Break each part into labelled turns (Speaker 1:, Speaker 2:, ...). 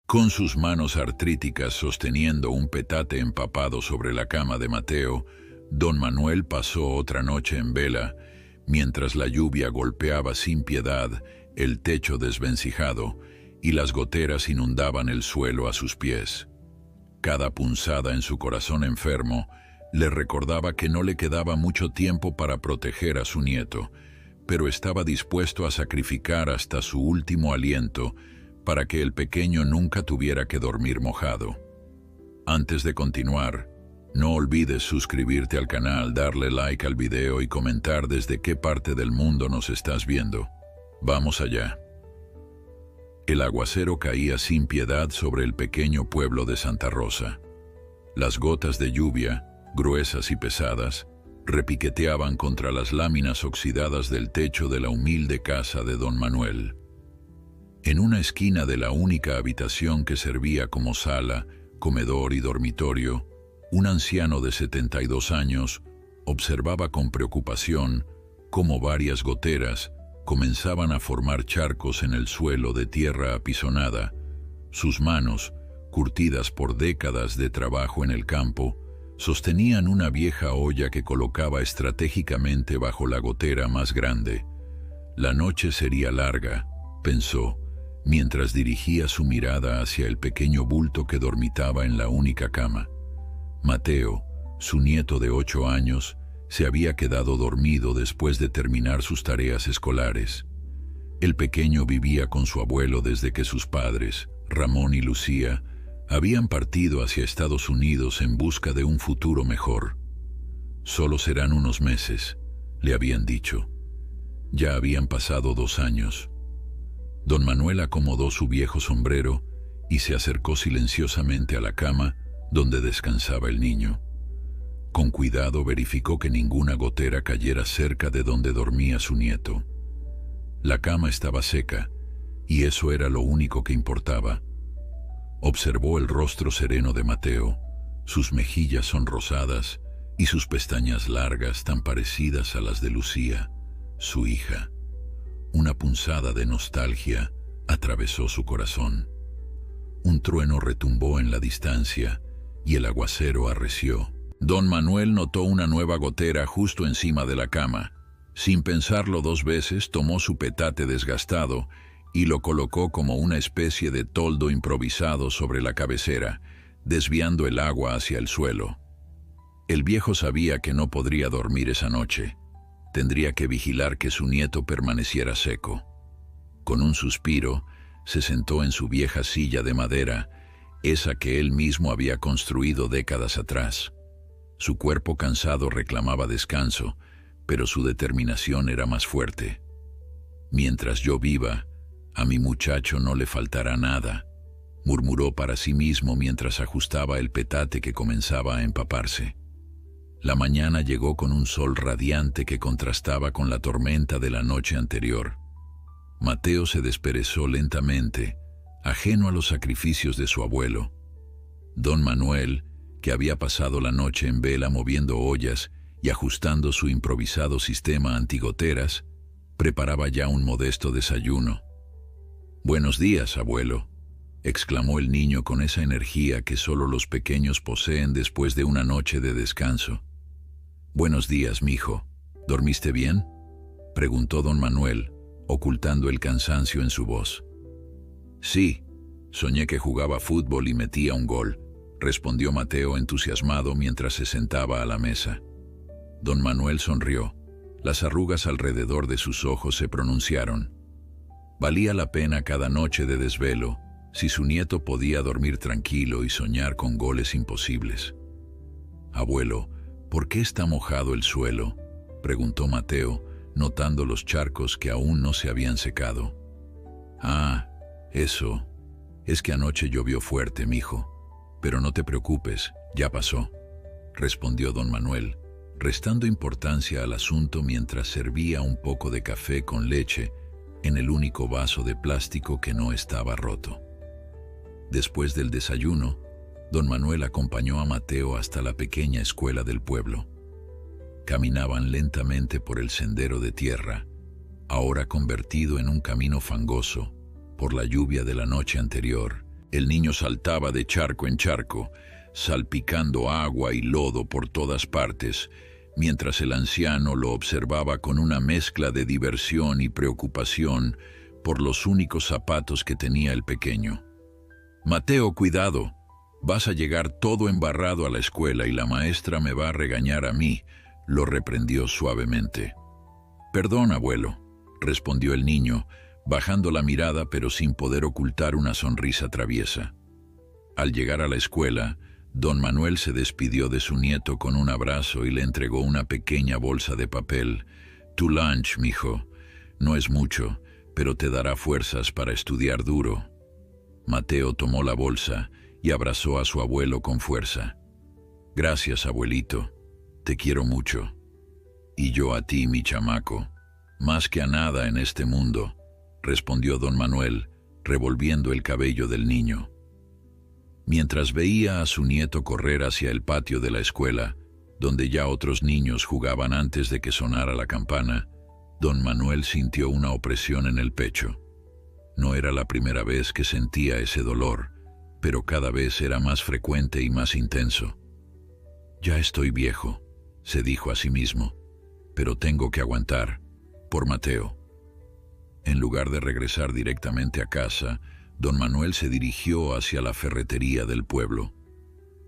Speaker 1: Con sus manos artríticas sosteniendo un petate empapado sobre la cama de Mateo, don Manuel pasó otra noche en vela, mientras la lluvia golpeaba sin piedad el techo desvencijado y las goteras inundaban el suelo a sus pies. Cada punzada en su corazón enfermo le recordaba que no le quedaba mucho tiempo para proteger a su nieto, pero estaba dispuesto a sacrificar hasta su último aliento para que el pequeño nunca tuviera que dormir mojado. Antes de continuar, no olvides suscribirte al canal, darle like al video y comentar desde qué parte del mundo nos estás viendo. Vamos allá. El aguacero caía sin piedad sobre el pequeño pueblo de Santa Rosa. Las gotas de lluvia, gruesas y pesadas, repiqueteaban contra las láminas oxidadas del techo de la humilde casa de don Manuel. En una esquina de la única habitación que servía como sala, comedor y dormitorio, un anciano de 72 años observaba con preocupación cómo varias goteras comenzaban a formar charcos en el suelo de tierra apisonada. Sus manos, curtidas por décadas de trabajo en el campo, sostenían una vieja olla que colocaba estratégicamente bajo la gotera más grande. La noche sería larga, pensó, mientras dirigía su mirada hacia el pequeño bulto que dormitaba en la única cama. Mateo, su nieto de 8 años, se había quedado dormido después de terminar sus tareas escolares. El pequeño vivía con su abuelo desde que sus padres, Ramón y Lucía, habían partido hacia Estados Unidos en busca de un futuro mejor. Solo serán unos meses, le habían dicho. Ya habían pasado 2 años. Don Manuel acomodó su viejo sombrero y se acercó silenciosamente a la cama donde descansaba el niño. Con cuidado verificó que ninguna gotera cayera cerca de donde dormía su nieto. La cama estaba seca, y eso era lo único que importaba. Observó el rostro sereno de Mateo, sus mejillas sonrosadas y sus pestañas largas tan parecidas a las de Lucía, su hija. Una punzada de nostalgia atravesó su corazón. Un trueno retumbó en la distancia y el aguacero arreció. Don Manuel notó una nueva gotera justo encima de la cama. Sin pensarlo 2 veces, tomó su petate desgastado y lo colocó como una especie de toldo improvisado sobre la cabecera, desviando el agua hacia el suelo. El viejo sabía que no podría dormir esa noche. Tendría que vigilar que su nieto permaneciera seco. Con un suspiro, se sentó en su vieja silla de madera, esa que él mismo había construido décadas atrás. Su cuerpo cansado reclamaba descanso, pero su determinación era más fuerte. «Mientras yo viva, a mi muchacho no le faltará nada», murmuró para sí mismo mientras ajustaba el petate que comenzaba a empaparse. La mañana llegó con un sol radiante que contrastaba con la tormenta de la noche anterior. Mateo se desperezó lentamente, ajeno a los sacrificios de su abuelo. Don Manuel, que había pasado la noche en vela moviendo ollas y ajustando su improvisado sistema antigoteras, preparaba ya un modesto desayuno. «Buenos días, abuelo», exclamó el niño con esa energía que solo los pequeños poseen después de una noche de descanso. «Buenos días, mijo. ¿Dormiste bien?», preguntó don Manuel, ocultando el cansancio en su voz. «Sí, soñé que jugaba fútbol y metía un gol», respondió Mateo entusiasmado mientras se sentaba a la mesa. Don Manuel sonrió. Las arrugas alrededor de sus ojos se pronunciaron. Valía la pena cada noche de desvelo si su nieto podía dormir tranquilo y soñar con goles imposibles. «Abuelo, ¿por qué está mojado el suelo?», preguntó Mateo, notando los charcos que aún no se habían secado. «Ah, eso. Es que anoche llovió fuerte, mijo. Pero no te preocupes, ya pasó», respondió don Manuel, restando importancia al asunto mientras servía un poco de café con leche en el único vaso de plástico que no estaba roto. Después del desayuno, don Manuel acompañó a Mateo hasta la pequeña escuela del pueblo. Caminaban lentamente por el sendero de tierra, ahora convertido en un camino fangoso por la lluvia de la noche anterior El niño saltaba de charco en charco, salpicando agua y lodo por todas partes, mientras el anciano lo observaba con una mezcla de diversión y preocupación por los únicos zapatos que tenía el pequeño. «Mateo, cuidado, vas a llegar todo embarrado a la escuela y la maestra me va a regañar a mí», lo reprendió suavemente. «Perdón, abuelo», respondió el niño, bajando la mirada pero sin poder ocultar una sonrisa traviesa. Al llegar a la escuela, don Manuel se despidió de su nieto con un abrazo y le entregó una pequeña bolsa de papel. «Tu lunch, mijo. No es mucho, pero te dará fuerzas para estudiar duro». Mateo tomó la bolsa y abrazó a su abuelo con fuerza. «Gracias, abuelito. Te quiero mucho. Y yo a ti, mi chamaco. Más que a nada en este mundo», respondió don Manuel, revolviendo el cabello del niño. Mientras veía a su nieto correr hacia el patio de la escuela, donde ya otros niños jugaban antes de que sonara la campana, don Manuel sintió una opresión en el pecho. No era la primera vez que sentía ese dolor, pero cada vez era más frecuente y más intenso. «Ya estoy viejo», se dijo a sí mismo, «pero tengo que aguantar, por Mateo». En lugar de regresar directamente a casa, don Manuel se dirigió hacia la ferretería del pueblo.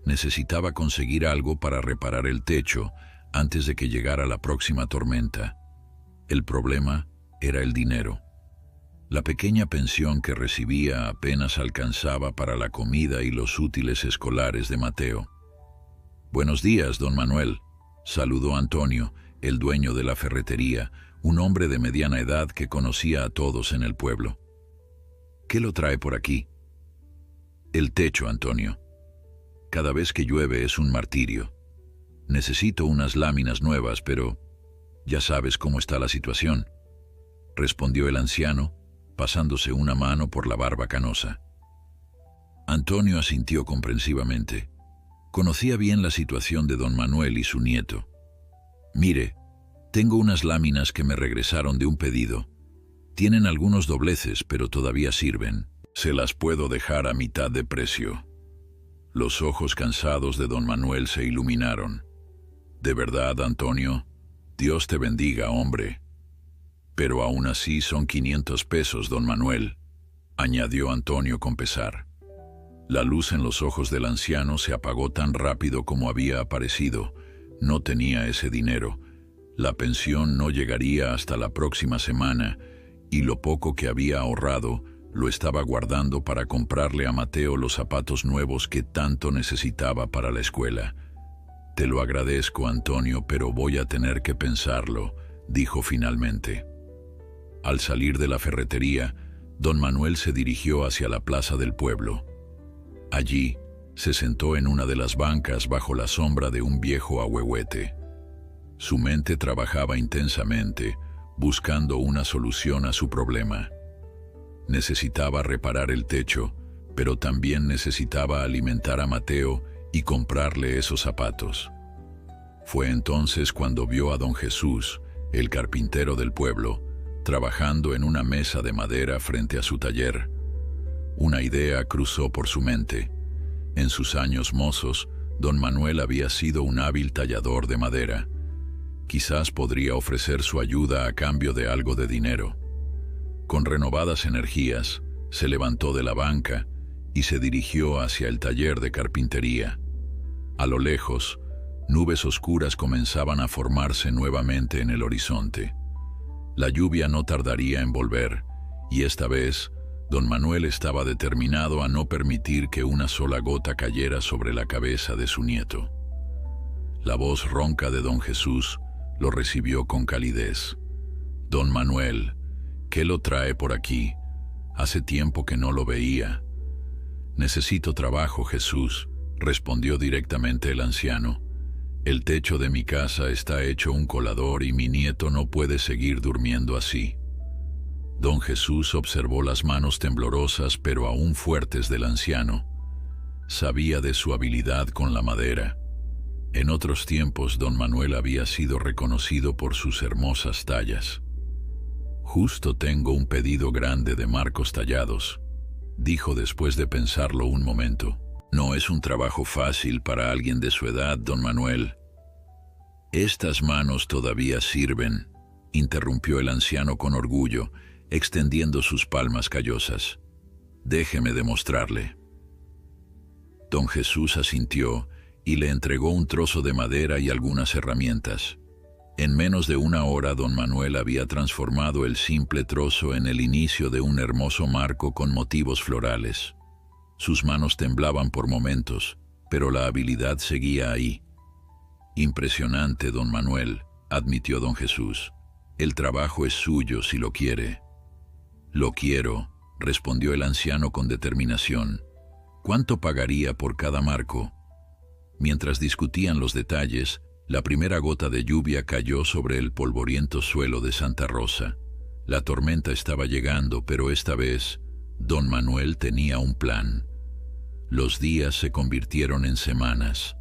Speaker 1: Necesitaba conseguir algo para reparar el techo antes de que llegara la próxima tormenta. El problema era el dinero. La pequeña pensión que recibía apenas alcanzaba para la comida y los útiles escolares de Mateo. «Buenos días, don Manuel», saludó Antonio, el dueño de la ferretería, un hombre de mediana edad que conocía a todos en el pueblo. «¿Qué lo trae por aquí?» «El techo, Antonio. Cada vez que llueve es un martirio. Necesito unas láminas nuevas, pero ya sabes cómo está la situación», respondió el anciano, pasándose una mano por la barba canosa. Antonio asintió comprensivamente. Conocía bien la situación de don Manuel y su nieto. «Mire, tengo unas láminas que me regresaron de un pedido. Tienen algunos dobleces, pero todavía sirven. Se las puedo dejar a mitad de precio». Los ojos cansados de don Manuel se iluminaron. «¿De verdad, Antonio? Dios te bendiga, hombre. Pero aún así son 500 pesos, don Manuel», añadió Antonio con pesar. La luz en los ojos del anciano se apagó tan rápido como había aparecido. No tenía ese dinero. La pensión no llegaría hasta la próxima semana, y lo poco que había ahorrado lo estaba guardando para comprarle a Mateo los zapatos nuevos que tanto necesitaba para la escuela. «Te lo agradezco, Antonio, pero voy a tener que pensarlo», dijo finalmente. Al salir de la ferretería, don Manuel se dirigió hacia la plaza del pueblo. Allí, se sentó en una de las bancas bajo la sombra de un viejo ahuehuete. Su mente trabajaba intensamente, buscando una solución a su problema. Necesitaba reparar el techo, pero también necesitaba alimentar a Mateo y comprarle esos zapatos. Fue entonces cuando vio a don Jesús, el carpintero del pueblo, trabajando en una mesa de madera frente a su taller. Una idea cruzó por su mente. En sus años mozos, don Manuel había sido un hábil tallador de madera. Quizás podría ofrecer su ayuda a cambio de algo de dinero. Con renovadas energías, se levantó de la banca y se dirigió hacia el taller de carpintería. A lo lejos, nubes oscuras comenzaban a formarse nuevamente en el horizonte. La lluvia no tardaría en volver, y esta vez, don Manuel estaba determinado a no permitir que una sola gota cayera sobre la cabeza de su nieto. La voz ronca de don Jesús lo recibió con calidez. «Don Manuel, ¿qué lo trae por aquí? Hace tiempo que no lo veía». «Necesito trabajo, Jesús», respondió directamente el anciano. «El techo de mi casa está hecho un colador y mi nieto no puede seguir durmiendo así». Don Jesús observó las manos temblorosas pero aún fuertes del anciano. Sabía de su habilidad con la madera. En otros tiempos, don Manuel había sido reconocido por sus hermosas tallas. «Justo tengo un pedido grande de marcos tallados. dijo después de pensarlo un momento. No es un trabajo fácil para alguien de su edad, don Manuel. Estas manos todavía sirven, interrumpió el anciano con orgullo, extendiendo sus palmas callosas. Déjeme demostrarle. Don Jesús asintió y le entregó un trozo de madera y algunas herramientas. En menos de una hora, don Manuel había transformado el simple trozo en el inicio de un hermoso marco con motivos florales. Sus manos temblaban por momentos, pero la habilidad seguía ahí. Impresionante, don Manuel, admitió don Jesús. El trabajo es suyo si lo quiere. Lo quiero, respondió el anciano con determinación. ¿Cuánto pagaría por cada marco? Mientras discutían los detalles, la primera gota de lluvia cayó sobre el polvoriento suelo de Santa Rosa. La tormenta estaba llegando, pero esta vez, don Manuel tenía un plan. Los días se convirtieron en semanas.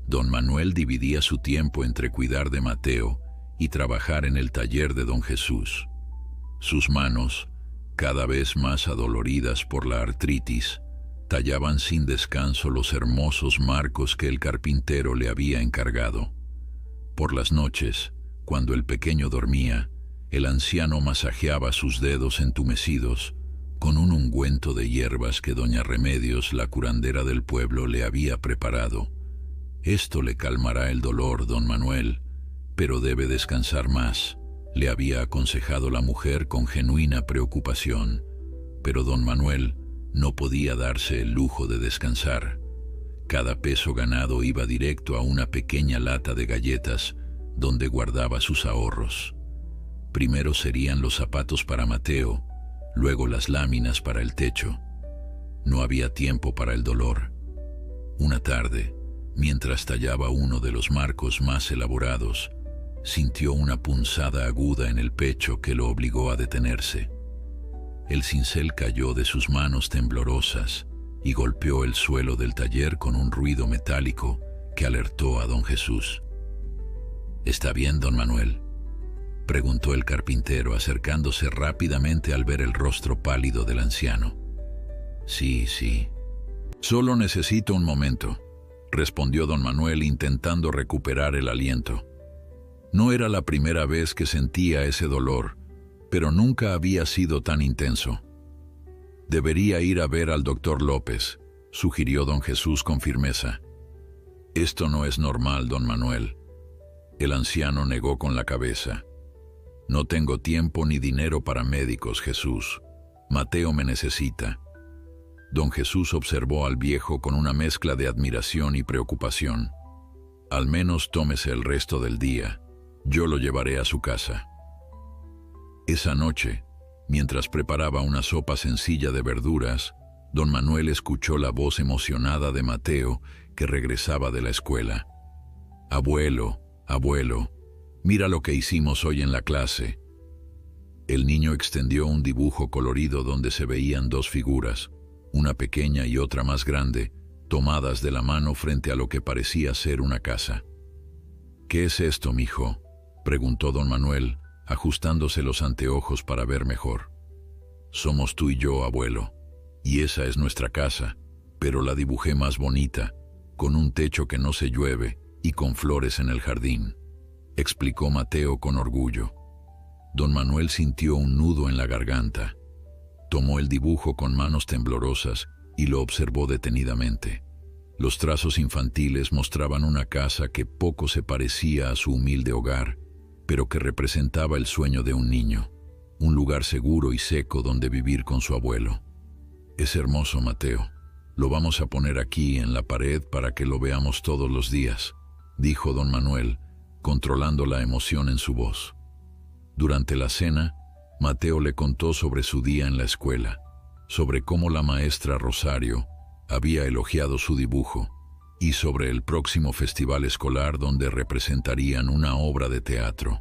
Speaker 1: Don Manuel dividía su tiempo entre cuidar de Mateo y trabajar en el taller de don Jesús. Sus manos, cada vez más adoloridas por la artritis, tallaban sin descanso los hermosos marcos que el carpintero le había encargado. Por las noches, cuando el pequeño dormía, el anciano masajeaba sus dedos entumecidos con un ungüento de hierbas que doña Remedios, la curandera del pueblo, le había preparado. Esto le calmará el dolor, don Manuel, pero debe descansar más, le había aconsejado la mujer con genuina preocupación. Pero don Manuel no podía darse el lujo de descansar. Cada peso ganado iba directo a una pequeña lata de galletas donde guardaba sus ahorros. Primero serían los zapatos para Mateo, luego las láminas para el techo. No había tiempo para el dolor. Una tarde, mientras tallaba uno de los marcos más elaborados, sintió una punzada aguda en el pecho que lo obligó a detenerse. El cincel cayó de sus manos temblorosas y golpeó el suelo del taller con un ruido metálico que alertó a don Jesús. ¿Está bien, don Manuel?, preguntó el carpintero, acercándose rápidamente al ver el rostro pálido del anciano. Sí. Solo necesito un momento, respondió don Manuel, intentando recuperar el aliento. No era la primera vez que sentía ese dolor, pero nunca había sido tan intenso. Debería ir a ver al doctor López, sugirió don Jesús con firmeza. Esto no es normal, don Manuel. El anciano negó con la cabeza. No tengo tiempo ni dinero para médicos, Jesús. Mateo me necesita. Don Jesús observó al viejo con una mezcla de admiración y preocupación. Al menos tómese el resto del día. Yo lo llevaré a su casa. Esa noche, mientras preparaba una sopa sencilla de verduras, don Manuel escuchó la voz emocionada de Mateo, que regresaba de la escuela. Abuelo, mira lo que hicimos hoy en la clase. El niño extendió un dibujo colorido donde se veían dos figuras, una pequeña y otra más grande, tomadas de la mano frente a lo que parecía ser una casa. ¿Qué es esto, mijo?, preguntó don Manuel, ajustándose los anteojos para ver mejor. Somos tú y yo, abuelo, y esa es nuestra casa, pero la dibujé más bonita, con un techo que no se llueve y con flores en el jardín, explicó Mateo con orgullo. Don Manuel sintió un nudo en la garganta. Tomó el dibujo con manos temblorosas y lo observó detenidamente. Los trazos infantiles mostraban una casa que poco se parecía a su humilde hogar, pero que representaba el sueño de un niño, un lugar seguro y seco donde vivir con su abuelo. Es hermoso, Mateo. Lo vamos a poner aquí en la pared para que lo veamos todos los días, dijo don Manuel, controlando la emoción en su voz. Durante la cena, Mateo le contó sobre su día en la escuela, sobre cómo la maestra Rosario había elogiado su dibujo y sobre el próximo festival escolar donde representarían una obra de teatro.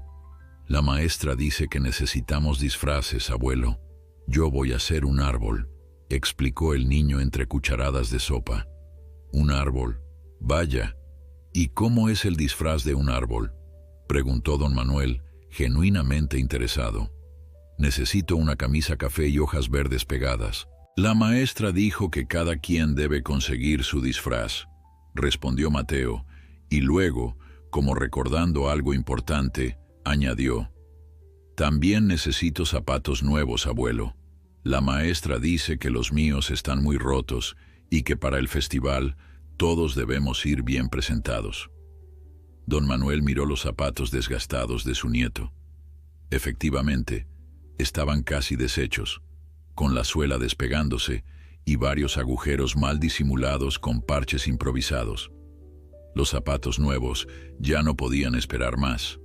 Speaker 1: La maestra dice que necesitamos disfraces, abuelo. Yo voy a hacer un árbol, explicó el niño entre cucharadas de sopa. ¿Un árbol? Vaya. ¿Y cómo es el disfraz de un árbol?, preguntó don Manuel, genuinamente interesado. Necesito una camisa café y hojas verdes pegadas, La maestra dijo que cada quien debe conseguir su disfraz, respondió Mateo, y luego, como recordando algo importante, añadió: también necesito zapatos nuevos, abuelo. La maestra dice que los míos están muy rotos y que para el festival todos debemos ir bien presentados. Don Manuel miró los zapatos desgastados de su nieto. Efectivamente, estaban casi deshechos, con la suela despegándose y varios agujeros mal disimulados con parches improvisados. Los zapatos nuevos ya no podían esperar más.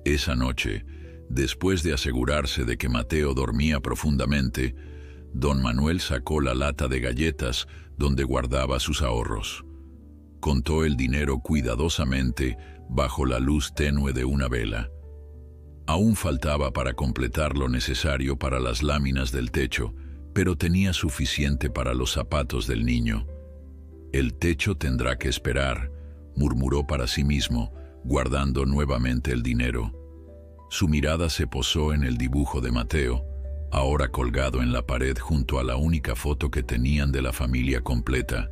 Speaker 1: Esa noche, después de asegurarse de que Mateo dormía profundamente, don Manuel sacó la lata de galletas donde guardaba sus ahorros. Contó el dinero cuidadosamente bajo la luz tenue de una vela. Aún faltaba para completar lo necesario para las láminas del techo, pero tenía suficiente para los zapatos del niño. El techo tendrá que esperar, murmuró para sí mismo, guardando nuevamente el dinero. Su mirada se posó en el dibujo de Mateo, ahora colgado en la pared junto a la única foto que tenían de la familia completa,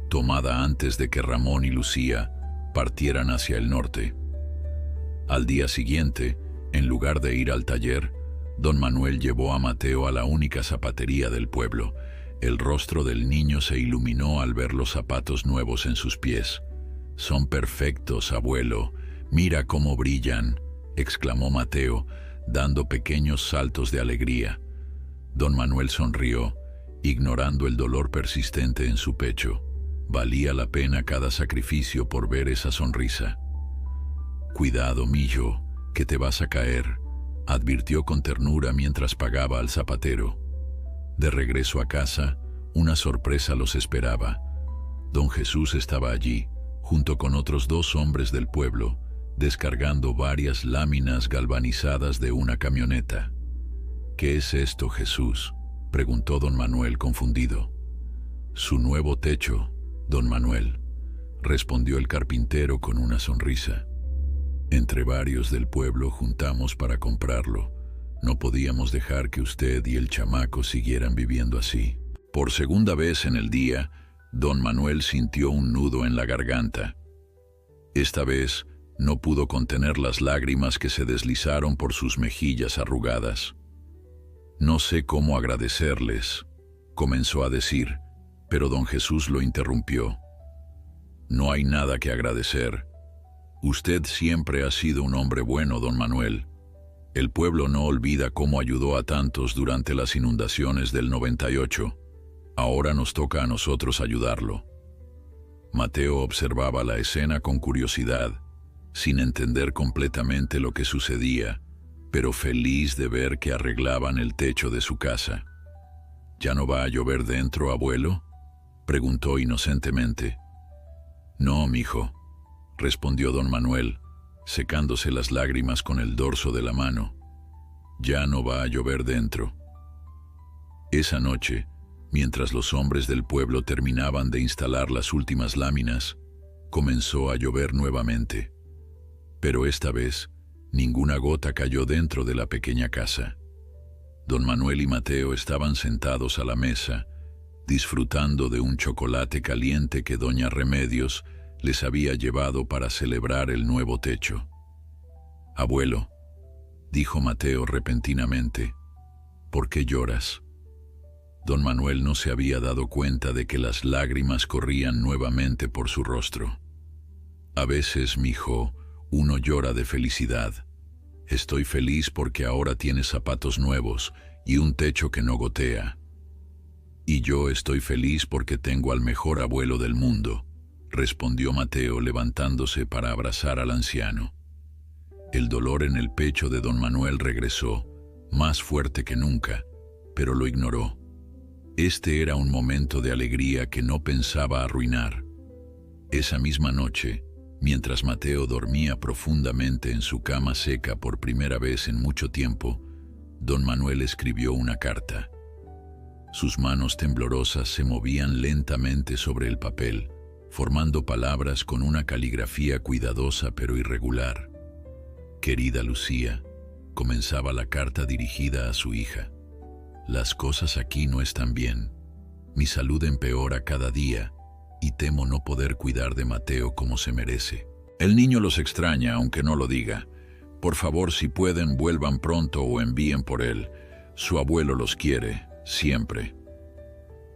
Speaker 1: tomada antes de que Ramón y Lucía partieran hacia el norte. Al día siguiente, en lugar de ir al taller, don Manuel llevó a Mateo a la única zapatería del pueblo. El rostro del niño se iluminó al ver los zapatos nuevos en sus pies. «Son perfectos, abuelo. Mira cómo brillan», exclamó Mateo, dando pequeños saltos de alegría. Don Manuel sonrió, ignorando el dolor persistente en su pecho. Valía la pena cada sacrificio por ver esa sonrisa. «Cuidado, millo, que te vas a caer», advirtió con ternura mientras pagaba al zapatero. De regreso a casa, una sorpresa los esperaba. Don Jesús estaba allí, junto con otros 2 hombres del pueblo, descargando varias láminas galvanizadas de una camioneta. «¿Qué es esto, Jesús?», preguntó don Manuel confundido. «Su nuevo techo, don Manuel», respondió el carpintero con una sonrisa. «Entre varios del pueblo juntamos para comprarlo. No podíamos dejar que usted y el chamaco siguieran viviendo así». Por segunda vez en el día, don Manuel sintió un nudo en la garganta. Esta vez no pudo contener las lágrimas que se deslizaron por sus mejillas arrugadas. «No sé cómo agradecerles», comenzó a decir, pero don Jesús lo interrumpió. «No hay nada que agradecer. Usted siempre ha sido un hombre bueno, don Manuel. El pueblo no olvida cómo ayudó a tantos durante las inundaciones del 98. Ahora nos toca a nosotros ayudarlo». Mateo observaba la escena con curiosidad, sin entender completamente lo que sucedía, pero feliz de ver que arreglaban el techo de su casa. «¿Ya no va a llover dentro, abuelo?», preguntó inocentemente. «No, mijo», respondió don Manuel, secándose las lágrimas con el dorso de la mano. «Ya no va a llover dentro». Esa noche, mientras los hombres del pueblo terminaban de instalar las últimas láminas, comenzó a llover nuevamente. Pero esta vez, ninguna gota cayó dentro de la pequeña casa. Don Manuel y Mateo estaban sentados a la mesa, disfrutando de un chocolate caliente que doña Remedios les había llevado para celebrar el nuevo techo. «Abuelo», dijo Mateo repentinamente, «¿por qué lloras?». Don Manuel no se había dado cuenta de que las lágrimas corrían nuevamente por su rostro. «A veces, mijo, uno llora de felicidad. Estoy feliz porque ahora tienes zapatos nuevos y un techo que no gotea. Y yo estoy feliz porque tengo al mejor abuelo del mundo», respondió Mateo levantándose para abrazar al anciano. El dolor en el pecho de don Manuel regresó, más fuerte que nunca, pero lo ignoró. Este era un momento de alegría que no pensaba arruinar. Esa misma noche, mientras Mateo dormía profundamente en su cama seca por primera vez en mucho tiempo, don Manuel escribió una carta. Sus manos temblorosas se movían lentamente sobre el papel, formando palabras con una caligrafía cuidadosa pero irregular. «Querida Lucía», comenzaba la carta dirigida a su hija, Las cosas aquí no están bien. Mi salud empeora cada día y temo no poder cuidar de Mateo como se merece. El niño los extraña, aunque no lo diga. Por favor, si pueden, vuelvan pronto o envíen por él. Su abuelo los quiere, siempre.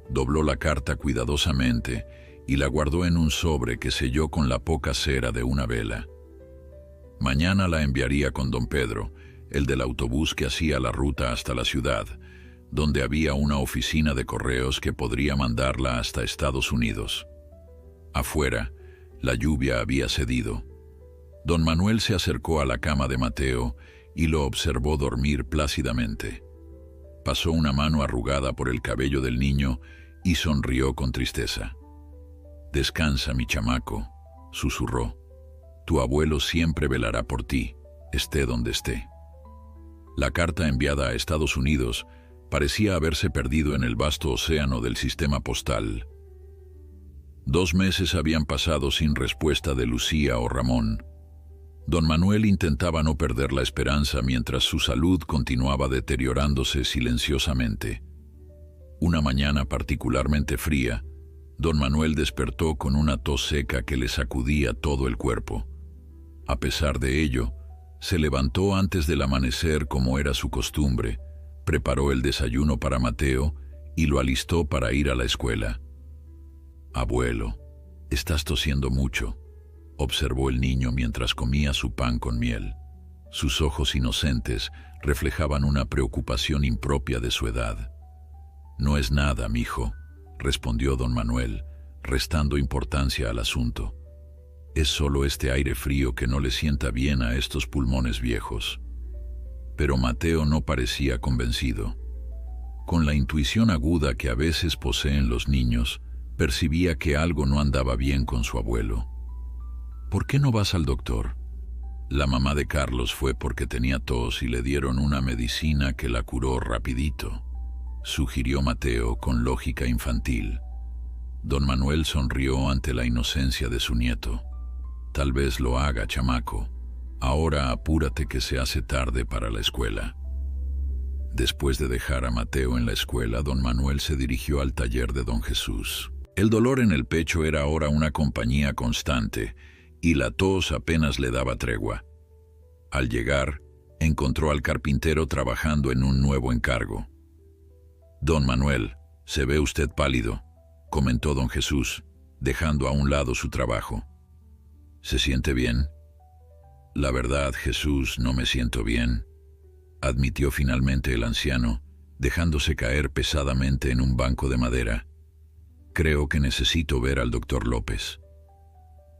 Speaker 1: Dobló la carta cuidadosamente y la guardó en un sobre que selló con la poca cera de una vela. Mañana la enviaría con don Pedro, el del autobús que hacía la ruta hasta la ciudad, donde había una oficina de correos que podría mandarla hasta Estados Unidos. Afuera, la lluvia había cedido. Don Manuel se acercó a la cama de Mateo y lo observó dormir plácidamente. Pasó una mano arrugada por el cabello del niño y sonrió con tristeza. «Descansa, mi chamaco», susurró. «Tu abuelo siempre velará por ti, esté donde esté». La carta enviada a Estados Unidos parecía haberse perdido en el vasto océano del sistema postal. 2 meses habían pasado sin respuesta de Lucía o Ramón. Don Manuel intentaba no perder la esperanza mientras su salud continuaba deteriorándose silenciosamente. Una mañana particularmente fría, don Manuel despertó con una tos seca que le sacudía todo el cuerpo. A pesar de ello, se levantó antes del amanecer como era su costumbre, preparó el desayuno para Mateo y lo alistó para ir a la escuela. «Abuelo, estás tosiendo mucho», observó el niño mientras comía su pan con miel. Sus ojos inocentes reflejaban una preocupación impropia de su edad. «No es nada, mijo», respondió don Manuel, restando importancia al asunto. «Es solo este aire frío que no le sienta bien a estos pulmones viejos». Pero Mateo no parecía convencido. Con la intuición aguda que a veces poseen los niños, percibía que algo no andaba bien con su abuelo. «¿Por qué no vas al doctor?» La mamá de Carlos fue porque tenía tos y le dieron una medicina que la curó rapidito, sugirió Mateo con lógica infantil. Don Manuel sonrió ante la inocencia de su nieto. «Tal vez lo haga, chamaco. Ahora apúrate que se hace tarde para la escuela». Después de dejar a Mateo en la escuela, don Manuel se dirigió al taller de don Jesús. El dolor en el pecho era ahora una compañía constante, y la tos apenas le daba tregua. Al llegar, encontró al carpintero trabajando en un nuevo encargo. «Don Manuel, se ve usted pálido», comentó don Jesús, dejando a un lado su trabajo. «¿Se siente bien?» «La verdad, Jesús, no me siento bien», admitió finalmente el anciano, dejándose caer pesadamente en un banco de madera. «Creo que necesito ver al doctor López».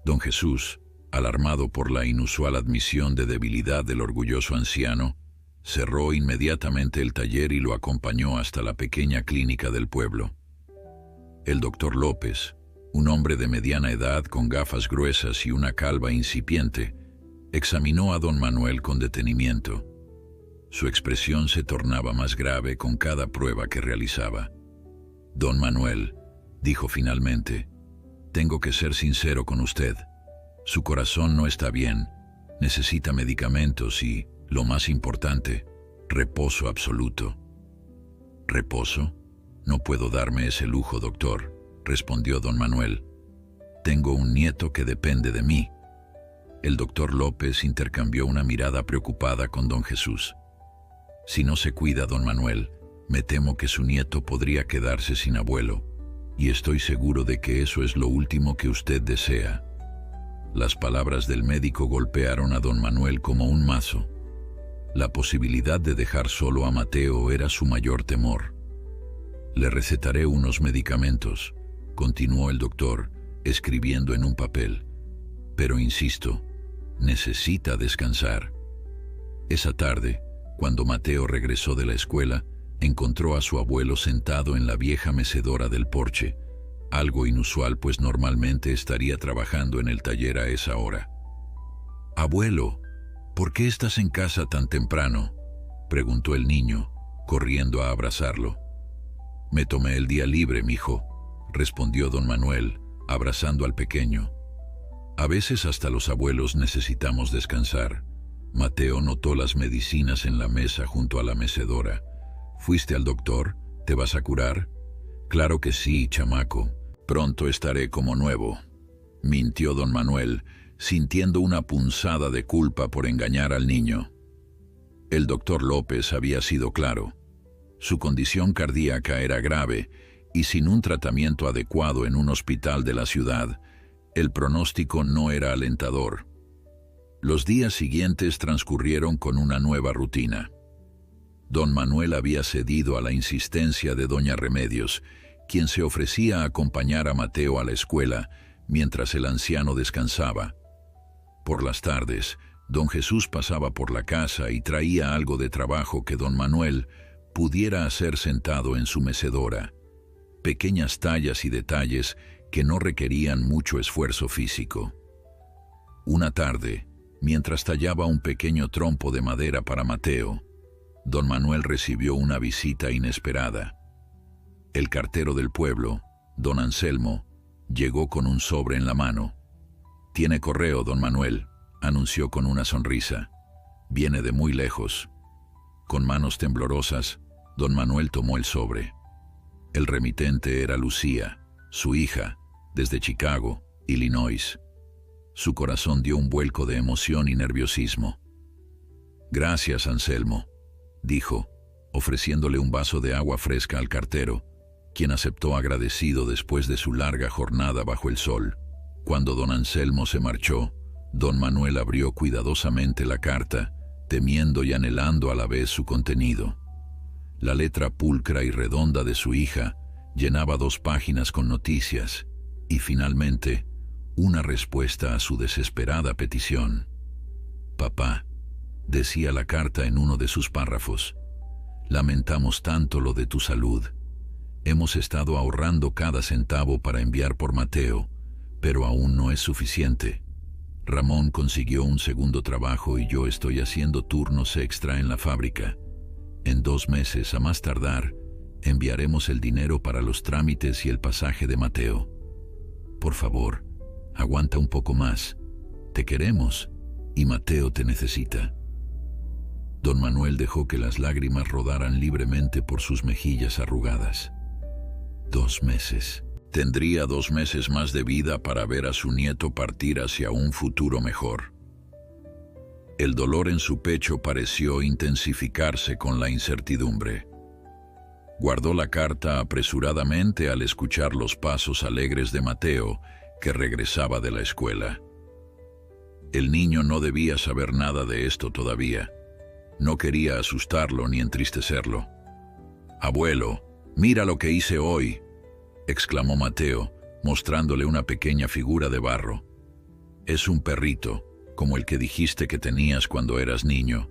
Speaker 1: Don Jesús, alarmado por la inusual admisión de debilidad del orgulloso anciano, cerró inmediatamente el taller y lo acompañó hasta la pequeña clínica del pueblo. El doctor López, un hombre de mediana edad con gafas gruesas y una calva incipiente, examinó a don Manuel con detenimiento. Su expresión se tornaba más grave con cada prueba que realizaba. «Don Manuel», dijo finalmente, «tengo que ser sincero con usted. Su corazón no está bien, necesita medicamentos y, lo más importante, reposo absoluto». «¿Reposo? No puedo darme ese lujo, doctor», respondió don Manuel. «Tengo un nieto que depende de mí». El doctor López intercambió una mirada preocupada con don Jesús. «Si no se cuida, don Manuel, me temo que su nieto podría quedarse sin abuelo, y estoy seguro de que eso es lo último que usted desea». Las palabras del médico golpearon a don Manuel como un mazo. La posibilidad de dejar solo a Mateo era su mayor temor. «Le recetaré unos medicamentos», continuó el doctor, escribiendo en un papel. «Pero insisto, necesita descansar». Esa tarde, cuando Mateo regresó de la escuela, encontró a su abuelo sentado en la vieja mecedora del porche, algo inusual pues normalmente estaría trabajando en el taller a esa hora. «Abuelo, ¿por qué estás en casa tan temprano?», preguntó el niño, corriendo a abrazarlo. «Me tomé el día libre, mijo», respondió don Manuel, abrazando al pequeño. «A veces hasta los abuelos necesitamos descansar». Mateo notó las medicinas en la mesa junto a la mecedora. ¿Fuiste al doctor? ¿Te vas a curar? Claro que sí, chamaco. Pronto estaré como nuevo, mintió don Manuel, sintiendo una punzada de culpa por engañar al niño. El doctor López había sido claro. Su condición cardíaca era grave y sin un tratamiento adecuado en un hospital de la ciudad, el pronóstico no era alentador. Los días siguientes transcurrieron con una nueva rutina. Don Manuel había cedido a la insistencia de doña Remedios, quien se ofrecía a acompañar a Mateo a la escuela mientras el anciano descansaba. Por las tardes, don Jesús pasaba por la casa y traía algo de trabajo que don Manuel pudiera hacer sentado en su mecedora. Pequeñas tallas y detalles que no requerían mucho esfuerzo físico. Una tarde, mientras tallaba un pequeño trompo de madera para Mateo, don Manuel recibió una visita inesperada. El cartero del pueblo, don Anselmo, llegó con un sobre en la mano. «Tiene correo, don Manuel», anunció con una sonrisa. «Viene de muy lejos». Con manos temblorosas, don Manuel tomó el sobre. El remitente era Lucía, su hija, desde Chicago, Illinois. Su corazón dio un vuelco de emoción y nerviosismo. «Gracias, Anselmo», dijo, ofreciéndole un vaso de agua fresca al cartero, quien aceptó agradecido después de su larga jornada bajo el sol. Cuando don Anselmo se marchó, don Manuel abrió cuidadosamente la carta, temiendo y anhelando a la vez su contenido. La letra pulcra y redonda de su hija llenaba 2 páginas con noticias y, finalmente, una respuesta a su desesperada petición. «Papá», decía la carta en uno de sus párrafos, «lamentamos tanto lo de tu salud. Hemos estado ahorrando cada centavo para enviar por Mateo, pero aún no es suficiente. Ramón consiguió un segundo trabajo y yo estoy haciendo turnos extra en la fábrica. En 2 meses, a más tardar, enviaremos el dinero para los trámites y el pasaje de Mateo. Por favor, aguanta un poco más. Te queremos y Mateo te necesita». Don Manuel dejó que las lágrimas rodaran libremente por sus mejillas arrugadas. 2 meses. Tendría 2 meses más de vida para ver a su nieto partir hacia un futuro mejor. El dolor en su pecho pareció intensificarse con la incertidumbre. Guardó la carta apresuradamente al escuchar los pasos alegres de Mateo, que regresaba de la escuela. El niño no debía saber nada de esto todavía. No quería asustarlo ni entristecerlo. «Abuelo, mira lo que hice hoy», exclamó Mateo, mostrándole una pequeña figura de barro. «Es un perrito, como el que dijiste que tenías cuando eras niño».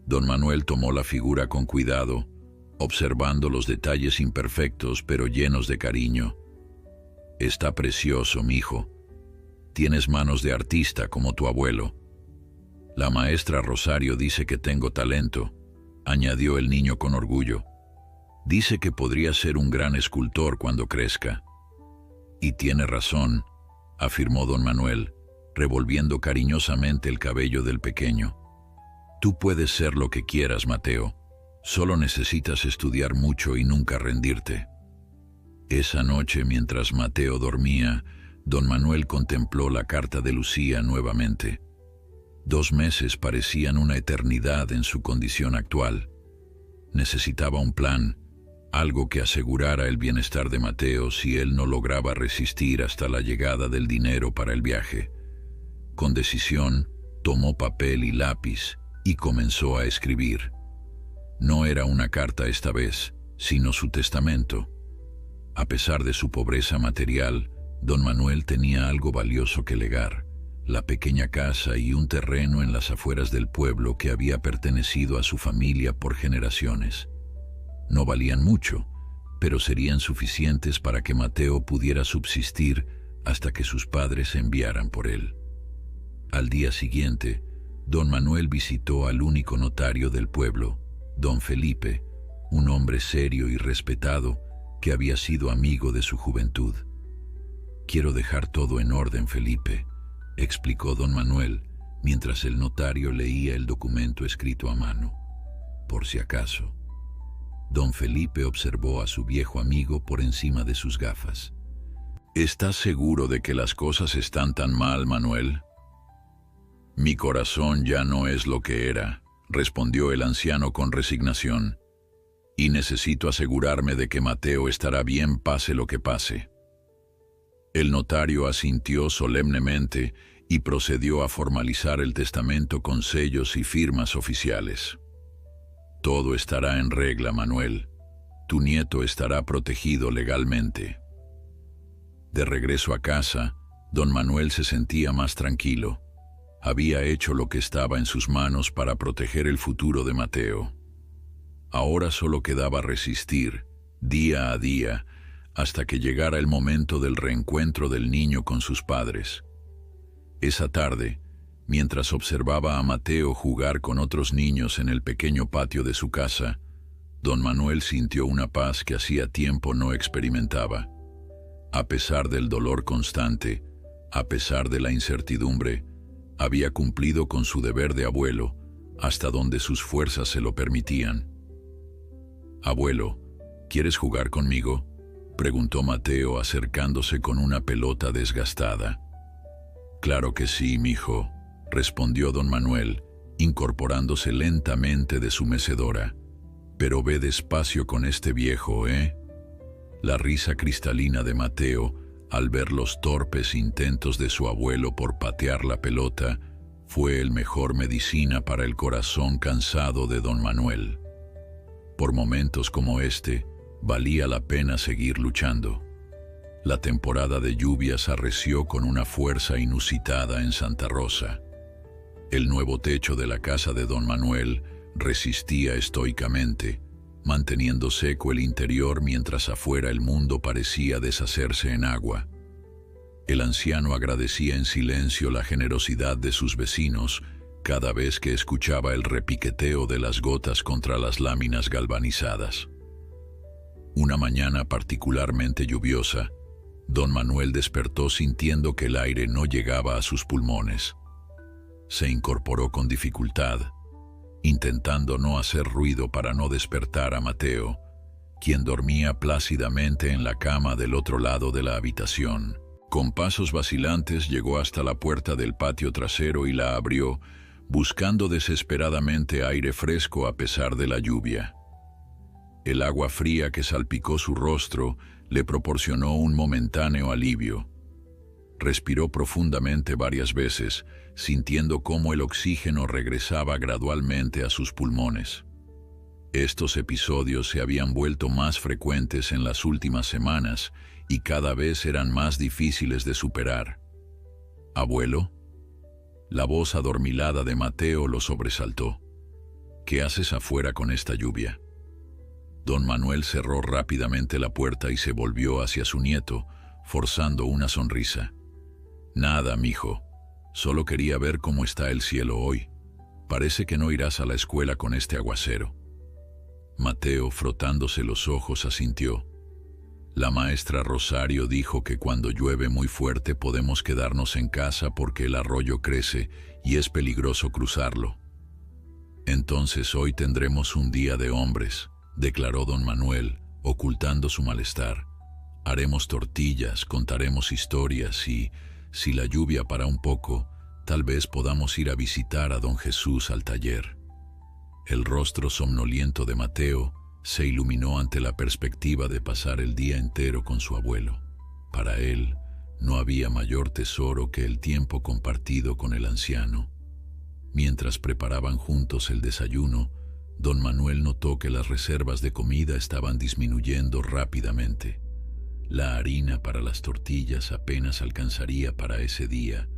Speaker 1: Don Manuel tomó la figura con cuidado, observando los detalles imperfectos pero llenos de cariño. «Está precioso, mijo. Tienes manos de artista como tu abuelo. La maestra Rosario dice que tengo talento», añadió el niño con orgullo. «Dice que podría ser un gran escultor cuando crezca». «Y tiene razón», afirmó don Manuel, revolviendo cariñosamente el cabello del pequeño. «Tú puedes ser lo que quieras, Mateo. Solo necesitas estudiar mucho y nunca rendirte». Esa noche, mientras Mateo dormía, don Manuel contempló la carta de Lucía nuevamente. 2 meses parecían una eternidad en su condición actual. Necesitaba un plan, algo que asegurara el bienestar de Mateo si él no lograba resistir hasta la llegada del dinero para el viaje. Con decisión, tomó papel y lápiz y comenzó a escribir. No era una carta esta vez, sino su testamento. A pesar de su pobreza material, don Manuel tenía algo valioso que legar: la pequeña casa y un terreno en las afueras del pueblo que había pertenecido a su familia por generaciones. No valían mucho, pero serían suficientes para que Mateo pudiera subsistir hasta que sus padres enviaran por él. Al día siguiente, don Manuel visitó al único notario del pueblo, don Felipe, un hombre serio y respetado que había sido amigo de su juventud. «Quiero dejar todo en orden, Felipe», explicó don Manuel, mientras el notario leía el documento escrito a mano. «Por si acaso». Don Felipe observó a su viejo amigo por encima de sus gafas. ¿Estás seguro de que las cosas están tan mal, Manuel? Mi corazón ya no es lo que era, respondió el anciano con resignación, y necesito asegurarme de que Mateo estará bien pase lo que pase. El notario asintió solemnemente y procedió a formalizar el testamento con sellos y firmas oficiales. Todo estará en regla, Manuel. Tu nieto estará protegido legalmente. De regreso a casa, don Manuel se sentía más tranquilo. Había hecho lo que estaba en sus manos para proteger el futuro de Mateo. Ahora solo quedaba resistir, día a día, hasta que llegara el momento del reencuentro del niño con sus padres. Esa tarde, mientras observaba a Mateo jugar con otros niños en el pequeño patio de su casa, don Manuel sintió una paz que hacía tiempo no experimentaba. A pesar del dolor constante, a pesar de la incertidumbre, había cumplido con su deber de abuelo, hasta donde sus fuerzas se lo permitían. «Abuelo, ¿quieres jugar conmigo?», preguntó Mateo acercándose con una pelota desgastada. «Claro que sí, mijo», respondió don Manuel, incorporándose lentamente de su mecedora. «Pero ve despacio con este viejo, ¿eh?». La risa cristalina de Mateo, al ver los torpes intentos de su abuelo por patear la pelota, fue el mejor medicina para el corazón cansado de don Manuel. Por momentos como este, valía la pena seguir luchando. La temporada de lluvias arreció con una fuerza inusitada en Santa Rosa. El nuevo techo de la casa de don Manuel resistía estoicamente, manteniendo seco el interior mientras afuera el mundo parecía deshacerse en agua. El anciano agradecía en silencio la generosidad de sus vecinos cada vez que escuchaba el repiqueteo de las gotas contra las láminas galvanizadas. Una mañana particularmente lluviosa, don Manuel despertó sintiendo que el aire no llegaba a sus pulmones. Se incorporó con dificultad, intentando no hacer ruido para no despertar a Mateo, quien dormía plácidamente en la cama del otro lado de la habitación. Con pasos vacilantes llegó hasta la puerta del patio trasero y la abrió, buscando desesperadamente aire fresco a pesar de la lluvia. El agua fría que salpicó su rostro le proporcionó un momentáneo alivio. Respiró profundamente varias veces, sintiendo cómo el oxígeno regresaba gradualmente a sus pulmones. Estos episodios se habían vuelto más frecuentes en las últimas semanas y cada vez eran más difíciles de superar. «¿Abuelo?». La voz adormilada de Mateo lo sobresaltó. «¿Qué haces afuera con esta lluvia?». Don Manuel cerró rápidamente la puerta y se volvió hacia su nieto, forzando una sonrisa. «Nada, mijo. Solo quería ver cómo está el cielo hoy. Parece que no irás a la escuela con este aguacero». Mateo, frotándose los ojos, asintió. «La maestra Rosario dijo que cuando llueve muy fuerte podemos quedarnos en casa porque el arroyo crece y es peligroso cruzarlo». «Entonces hoy tendremos un día de hombres», declaró don Manuel, ocultando su malestar. «Haremos tortillas, contaremos historias y, si la lluvia para un poco, tal vez podamos ir a visitar a don Jesús al taller». El rostro somnoliento de Mateo se iluminó ante la perspectiva de pasar el día entero con su abuelo. Para él, no había mayor tesoro que el tiempo compartido con el anciano. Mientras preparaban juntos el desayuno, don Manuel notó que las reservas de comida estaban disminuyendo rápidamente. La harina para las tortillas apenas alcanzaría para ese día,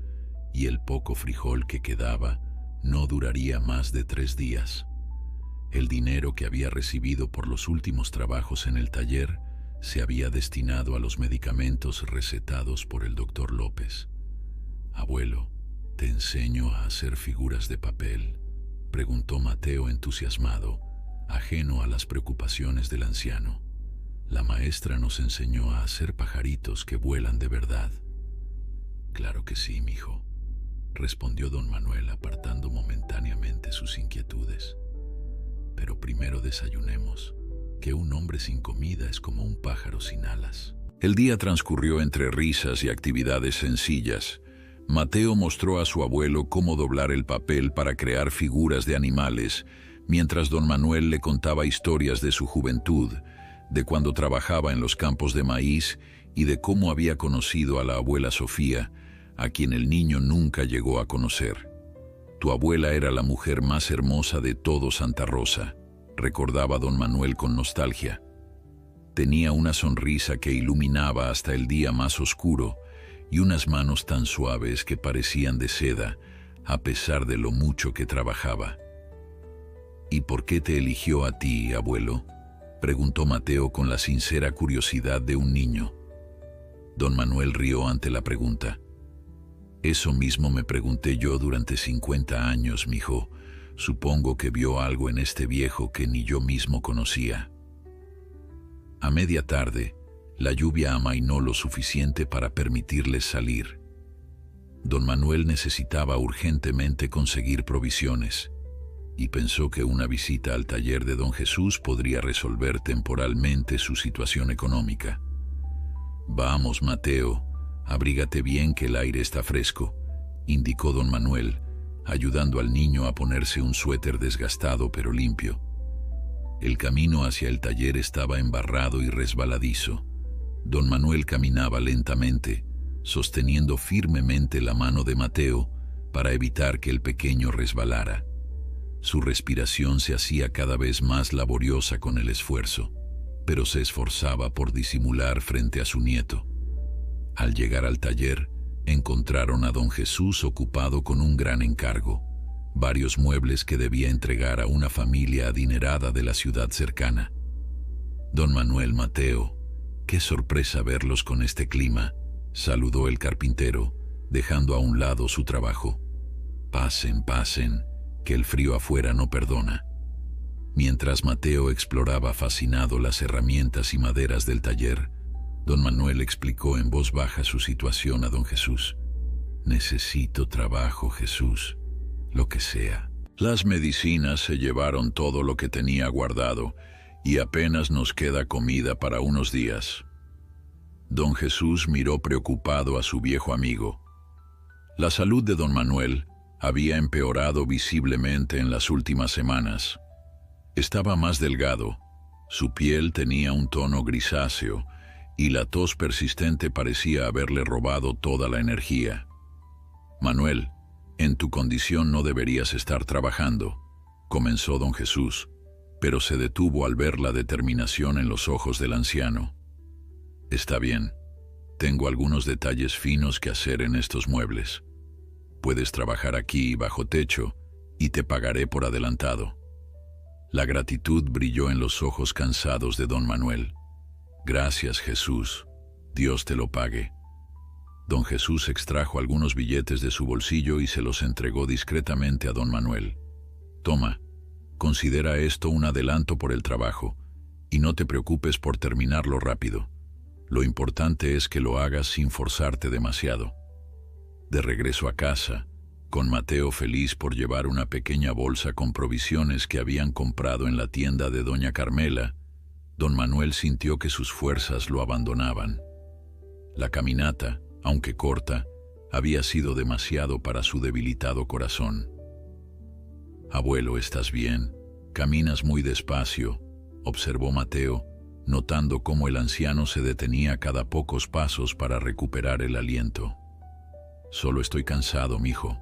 Speaker 1: y el poco frijol que quedaba no duraría más de 3 días. El dinero que había recibido por los últimos trabajos en el taller se había destinado a los medicamentos recetados por el doctor López. «Abuelo, ¿te enseño a hacer figuras de papel?», preguntó Mateo entusiasmado, ajeno a las preocupaciones del anciano. «La maestra nos enseñó a hacer pajaritos que vuelan de verdad». «Claro que sí, mijo», respondió don Manuel apartando momentáneamente sus inquietudes. «Pero primero desayunemos. que un hombre sin comida es como un pájaro sin alas. El día transcurrió entre risas y actividades sencillas. Mateo mostró a su abuelo cómo doblar el papel para crear figuras de animales, mientras don Manuel le contaba historias de su juventud, de cuando trabajaba en los campos de maíz y de cómo había conocido a la abuela Sofía, a quien el niño nunca llegó a conocer. «Tu abuela era la mujer más hermosa de todo Santa Rosa», recordaba don Manuel con nostalgia. Tenía una sonrisa que iluminaba hasta el día más oscuro y unas manos tan suaves que parecían de seda, a pesar de lo mucho que trabajaba. «¿Y por qué te eligió a ti, abuelo?», preguntó Mateo con la sincera curiosidad de un niño. Don Manuel rió ante la pregunta. «Eso mismo me pregunté yo durante 50 años, mijo. Supongo que vio algo en este viejo que ni yo mismo conocía». A media tarde, la lluvia amainó lo suficiente para permitirles salir. Don Manuel necesitaba urgentemente conseguir provisiones y pensó que una visita al taller de don Jesús podría resolver temporalmente su situación económica. «Vamos, Mateo, abrígate bien que el aire está fresco», indicó don Manuel, ayudando al niño a ponerse un suéter desgastado pero limpio. El camino hacia el taller estaba embarrado y resbaladizo. Don Manuel caminaba lentamente, sosteniendo firmemente la mano de Mateo para evitar que el pequeño resbalara. Su respiración se hacía cada vez más laboriosa con el esfuerzo, pero se esforzaba por disimular frente a su nieto. Al llegar al taller, encontraron a don Jesús ocupado con un gran encargo, varios muebles que debía entregar a una familia adinerada de la ciudad cercana. «Don Manuel, Mateo, qué sorpresa verlos con este clima», saludó el carpintero, dejando a un lado su trabajo. «Pasen, pasen, que el frío afuera no perdona». Mientras Mateo exploraba fascinado las herramientas y maderas del taller, don Manuel explicó en voz baja su situación a don Jesús. «Necesito trabajo, Jesús, lo que sea». Las medicinas se llevaron todo lo que tenía guardado y apenas nos queda comida para unos días. Don Jesús miró preocupado a su viejo amigo. La salud de don Manuel había empeorado visiblemente en las últimas semanas. Estaba más delgado, su piel tenía un tono grisáceo y la tos persistente parecía haberle robado toda la energía. «Manuel, en tu condición no deberías estar trabajando», comenzó don Jesús, pero se detuvo al ver la determinación en los ojos del anciano. «Está bien, tengo algunos detalles finos que hacer en estos muebles. Puedes trabajar aquí bajo techo y te pagaré por adelantado». La gratitud brilló en los ojos cansados de don Manuel. «Gracias, Jesús. Dios te lo pague». Don Jesús extrajo algunos billetes de su bolsillo y se los entregó discretamente a don Manuel. «Toma, considera esto un adelanto por el trabajo y no te preocupes por terminarlo rápido. Lo importante es que lo hagas sin forzarte demasiado». De regreso a casa, con Mateo feliz por llevar una pequeña bolsa con provisiones que habían comprado en la tienda de doña Carmela, don Manuel sintió que sus fuerzas lo abandonaban. La caminata, aunque corta, había sido demasiado para su debilitado corazón. «Abuelo, ¿estás bien? Caminas muy despacio», observó Mateo, notando cómo el anciano se detenía cada pocos pasos para recuperar el aliento. «Solo estoy cansado, mijo.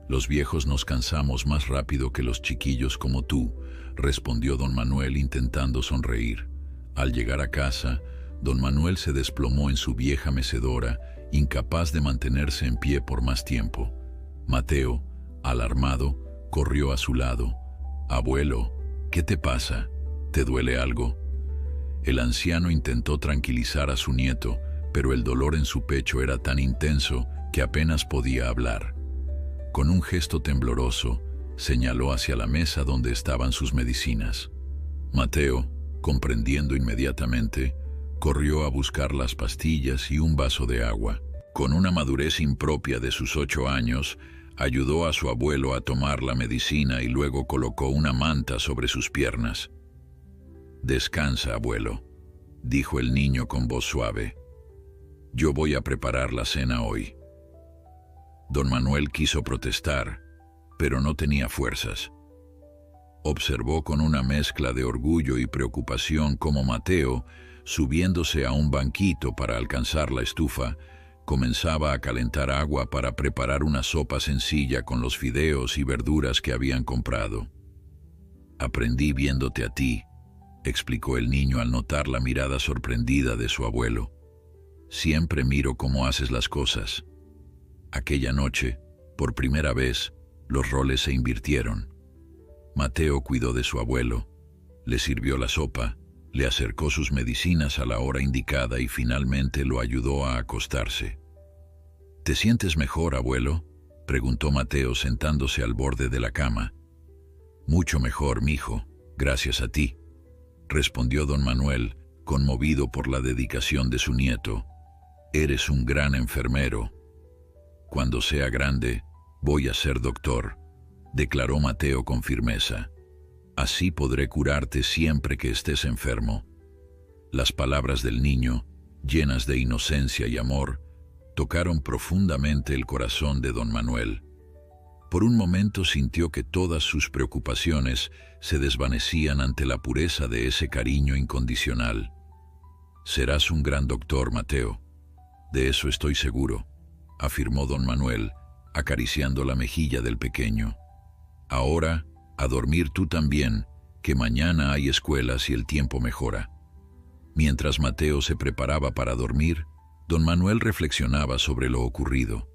Speaker 1: Los viejos nos cansamos más rápido que los chiquillos como tú», respondió don Manuel intentando sonreír. Al llegar a casa, don Manuel se desplomó en su vieja mecedora, incapaz de mantenerse en pie por más tiempo. Mateo, alarmado, corrió a su lado. «Abuelo, ¿qué te pasa? ¿Te duele algo?». El anciano intentó tranquilizar a su nieto, pero el dolor en su pecho era tan intenso que apenas podía hablar. Con un gesto tembloroso, señaló hacia la mesa donde estaban sus medicinas. Mateo, comprendiendo inmediatamente, corrió a buscar las pastillas y un vaso de agua. Con una madurez impropia de sus 8 años, ayudó a su abuelo a tomar la medicina y luego colocó una manta sobre sus piernas. Descansa, abuelo, dijo el niño con voz suave. Yo voy a preparar la cena hoy. Don Manuel quiso protestar, pero no tenía fuerzas. Observó con una mezcla de orgullo y preocupación cómo Mateo, subiéndose a un banquito para alcanzar la estufa, comenzaba a calentar agua para preparar una sopa sencilla con los fideos y verduras que habían comprado. Aprendí viéndote a ti, explicó el niño al notar la mirada sorprendida de su abuelo. Siempre miro cómo haces las cosas. Aquella noche, por primera vez, los roles se invirtieron. Mateo cuidó de su abuelo, le sirvió la sopa, le acercó sus medicinas a la hora indicada y finalmente lo ayudó a acostarse. ¿Te sientes mejor, abuelo?, preguntó Mateo sentándose al borde de la cama. Mucho mejor, mijo, gracias a ti, respondió don Manuel, conmovido por la dedicación de su nieto. Eres un gran enfermero. Cuando sea grande, voy a ser doctor, declaró Mateo con firmeza. Así podré curarte siempre que estés enfermo. Las palabras del niño, llenas de inocencia y amor, tocaron profundamente el corazón de don Manuel. Por un momento sintió que todas sus preocupaciones se desvanecían ante la pureza de ese cariño incondicional. Serás un gran doctor, Mateo. De eso estoy seguro, afirmó don Manuel, acariciando la mejilla del pequeño. Ahora, a dormir tú también, que mañana hay escuelas y el tiempo mejora. Mientras Mateo se preparaba para dormir, don Manuel reflexionaba sobre lo ocurrido.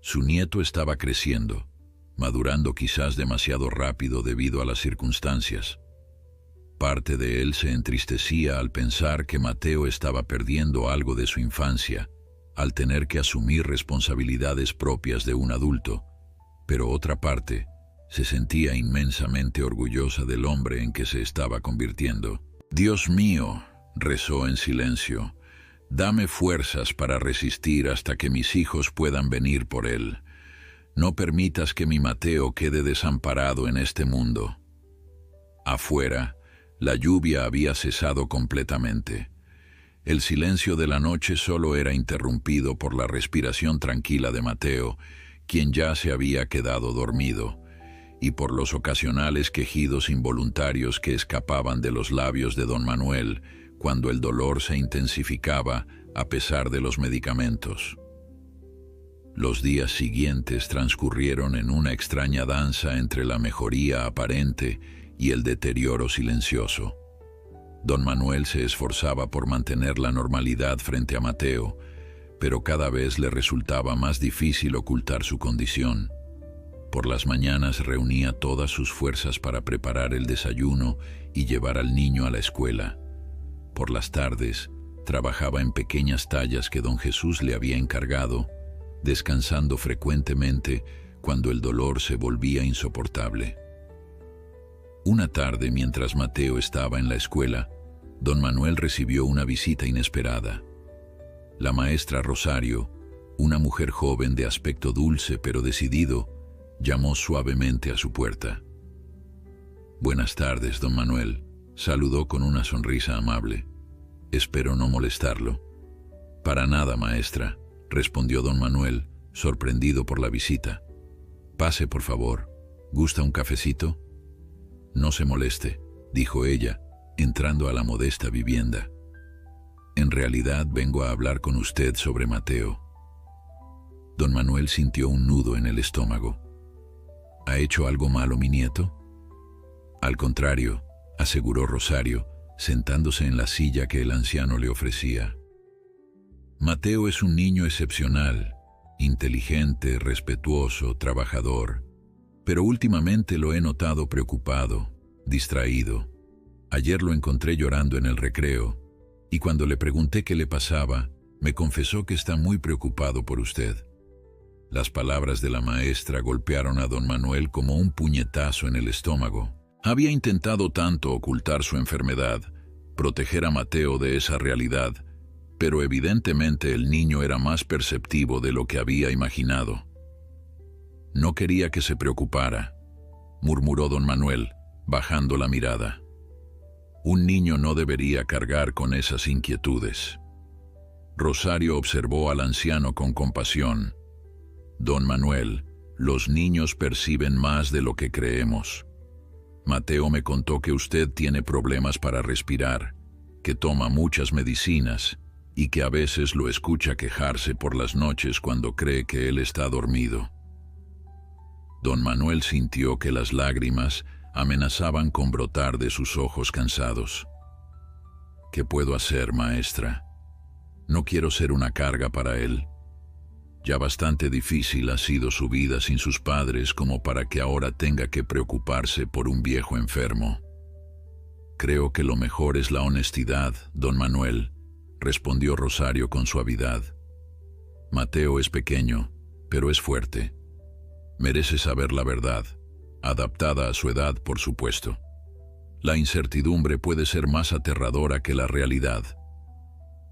Speaker 1: Su nieto estaba creciendo, madurando quizás demasiado rápido debido a las circunstancias. Parte de él se entristecía al pensar que Mateo estaba perdiendo algo de su infancia, al tener que asumir responsabilidades propias de un adulto, pero otra parte se sentía inmensamente orgullosa del hombre en que se estaba convirtiendo. Dios mío, rezó en silencio, dame fuerzas para resistir hasta que mis hijos puedan venir por él. No permitas que mi Mateo quede desamparado en este mundo. Afuera, la lluvia había cesado completamente. El silencio de la noche solo era interrumpido por la respiración tranquila de Mateo, quien ya se había quedado dormido, y por los ocasionales quejidos involuntarios que escapaban de los labios de don Manuel cuando el dolor se intensificaba a pesar de los medicamentos. Los días siguientes transcurrieron en una extraña danza entre la mejoría aparente y el deterioro silencioso. Don Manuel se esforzaba por mantener la normalidad frente a Mateo, pero cada vez le resultaba más difícil ocultar su condición. Por las mañanas reunía todas sus fuerzas para preparar el desayuno y llevar al niño a la escuela. Por las tardes, trabajaba en pequeñas tallas que don Jesús le había encargado, descansando frecuentemente cuando el dolor se volvía insoportable. Una tarde, mientras Mateo estaba en la escuela, don Manuel recibió una visita inesperada. La maestra Rosario, una mujer joven de aspecto dulce pero decidido, llamó suavemente a su puerta. «Buenas tardes, don Manuel», saludó con una sonrisa amable. «Espero no molestarlo». «Para nada, maestra», respondió don Manuel, sorprendido por la visita. «Pase, por favor. ¿Gusta un cafecito?» «No se moleste», dijo ella, entrando a la modesta vivienda. «En realidad vengo a hablar con usted sobre Mateo». Don Manuel sintió un nudo en el estómago. ¿Ha hecho algo malo mi nieto? Al contrario, aseguró Rosario, sentándose en la silla que el anciano le ofrecía. Mateo es un niño excepcional, inteligente, respetuoso, trabajador, pero últimamente lo he notado preocupado, distraído. Ayer lo encontré llorando en el recreo, y cuando le pregunté qué le pasaba, me confesó que está muy preocupado por usted. Las palabras de la maestra golpearon a don Manuel como un puñetazo en el estómago. Había intentado tanto ocultar su enfermedad, proteger a Mateo de esa realidad, pero evidentemente el niño era más perceptivo de lo que había imaginado. «No quería que se preocupara», murmuró don Manuel, bajando la mirada. Un niño no debería cargar con esas inquietudes. Rosario observó al anciano con compasión. Don Manuel, los niños perciben más de lo que creemos. Mateo me contó que usted tiene problemas para respirar, que toma muchas medicinas y que a veces lo escucha quejarse por las noches cuando cree que él está dormido. Don Manuel sintió que las lágrimas amenazaban con brotar de sus ojos cansados. ¿Qué puedo hacer, maestra? No quiero ser una carga para él. Ya bastante difícil ha sido su vida sin sus padres como para que ahora tenga que preocuparse por un viejo enfermo. Creo que lo mejor es la honestidad, don Manuel, respondió Rosario con suavidad. Mateo es pequeño, pero es fuerte. Merece saber la verdad, adaptada a su edad, por supuesto. La incertidumbre puede ser más aterradora que la realidad.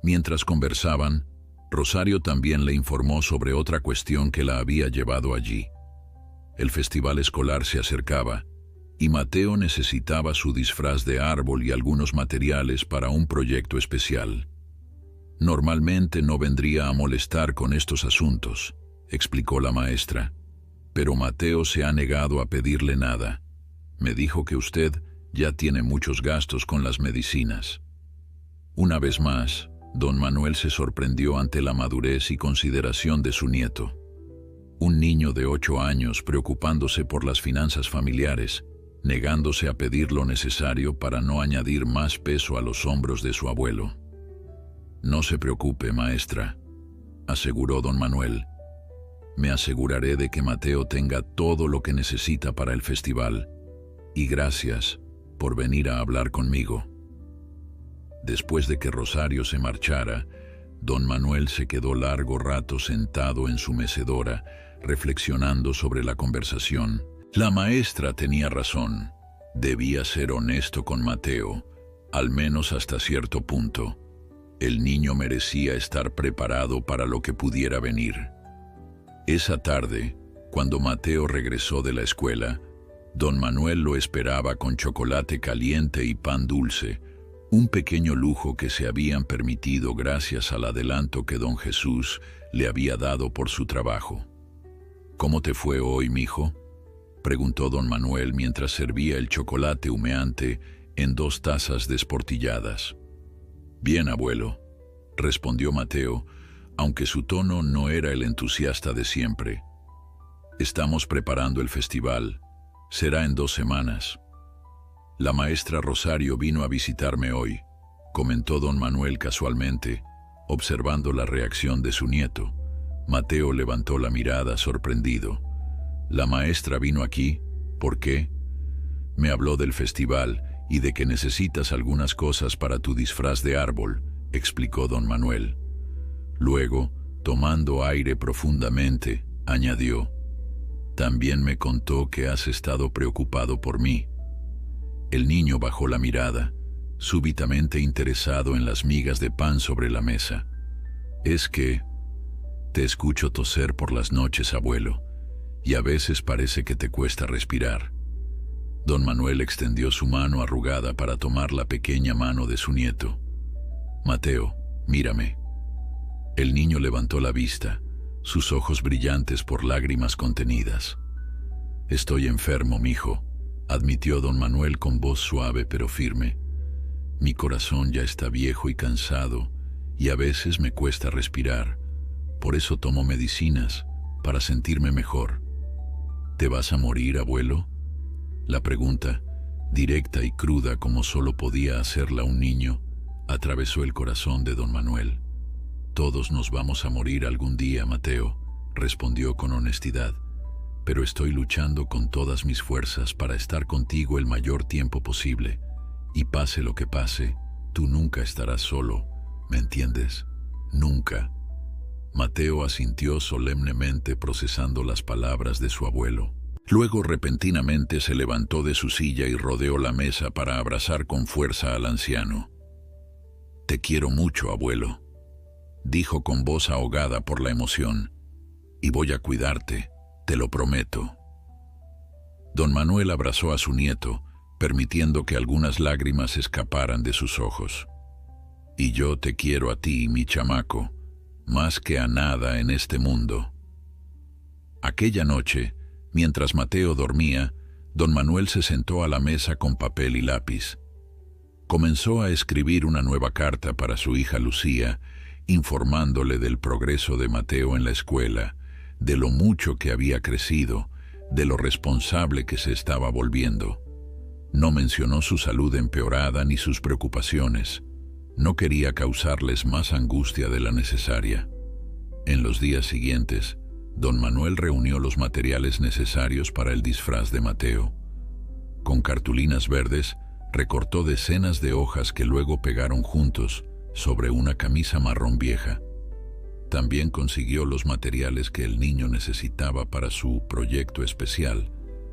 Speaker 1: Mientras conversaban, Rosario también le informó sobre otra cuestión que la había llevado allí. El festival escolar se acercaba, y Mateo necesitaba su disfraz de árbol y algunos materiales para un proyecto especial. Normalmente no vendría a molestar con estos asuntos, explicó la maestra, pero Mateo se ha negado a pedirle nada. Me dijo que usted ya tiene muchos gastos con las medicinas. Una vez más, don Manuel se sorprendió ante la madurez y consideración de su nieto. Un niño de 8 años preocupándose por las finanzas familiares, negándose a pedir lo necesario para no añadir más peso a los hombros de su abuelo. No se preocupe, maestra, aseguró don Manuel. Me aseguraré de que Mateo tenga todo lo que necesita para el festival, y gracias por venir a hablar conmigo. Después de que Rosario se marchara, don Manuel se quedó largo rato sentado en su mecedora, reflexionando sobre la conversación. La maestra tenía razón. Debía ser honesto con Mateo, al menos hasta cierto punto. El niño merecía estar preparado para lo que pudiera venir. Esa tarde, cuando Mateo regresó de la escuela, don Manuel lo esperaba con chocolate caliente y pan dulce, un pequeño lujo que se habían permitido gracias al adelanto que don Jesús le había dado por su trabajo. ¿Cómo te fue hoy, mijo?, preguntó don Manuel mientras servía el chocolate humeante en 2 tazas desportilladas. Bien, abuelo, respondió Mateo, aunque su tono no era el entusiasta de siempre. Estamos preparando el festival. Será en 2 semanas. La maestra Rosario vino a visitarme hoy, comentó don Manuel casualmente, observando la reacción de su nieto. Mateo levantó la mirada sorprendido. ¿La maestra vino aquí? ¿Por qué? Me habló del festival y de que necesitas algunas cosas para tu disfraz de árbol, explicó don Manuel. Luego, tomando aire profundamente, añadió, también me contó que has estado preocupado por mí. El niño bajó la mirada, súbitamente interesado en las migas de pan sobre la mesa. Es que te escucho toser por las noches, abuelo, y a veces parece que te cuesta respirar. Don Manuel extendió su mano arrugada para tomar la pequeña mano de su nieto. Mateo, mírame. El niño levantó la vista, sus ojos brillantes por lágrimas contenidas. Estoy enfermo, mijo, admitió don Manuel con voz suave pero firme. Mi corazón ya está viejo y cansado, y a veces me cuesta respirar. Por eso tomo medicinas, para sentirme mejor. ¿Te vas a morir, abuelo? La pregunta, directa y cruda como solo podía hacerla un niño, atravesó el corazón de don Manuel. Todos nos vamos a morir algún día, Mateo, respondió con honestidad, pero estoy luchando con todas mis fuerzas para estar contigo el mayor tiempo posible, y pase lo que pase, tú nunca estarás solo, ¿me entiendes? Nunca. Mateo asintió solemnemente procesando las palabras de su abuelo. Luego repentinamente se levantó de su silla y rodeó la mesa para abrazar con fuerza al anciano. Te quiero mucho, abuelo, dijo con voz ahogada por la emoción, y voy a cuidarte, te lo prometo. Don Manuel abrazó a su nieto, permitiendo que algunas lágrimas escaparan de sus ojos. Y yo te quiero a ti, mi chamaco, más que a nada en este mundo. Aquella noche, mientras Mateo dormía, don Manuel se sentó a la mesa con papel y lápiz. Comenzó a escribir una nueva carta para su hija Lucía, informándole del progreso de Mateo en la escuela, de lo mucho que había crecido, de lo responsable que se estaba volviendo. No mencionó su salud empeorada ni sus preocupaciones. No quería causarles más angustia de la necesaria. En los días siguientes, don Manuel reunió los materiales necesarios para el disfraz de Mateo. Con cartulinas verdes, recortó decenas de hojas que luego pegaron juntos sobre una camisa marrón vieja. También consiguió los materiales que el niño necesitaba para su proyecto especial,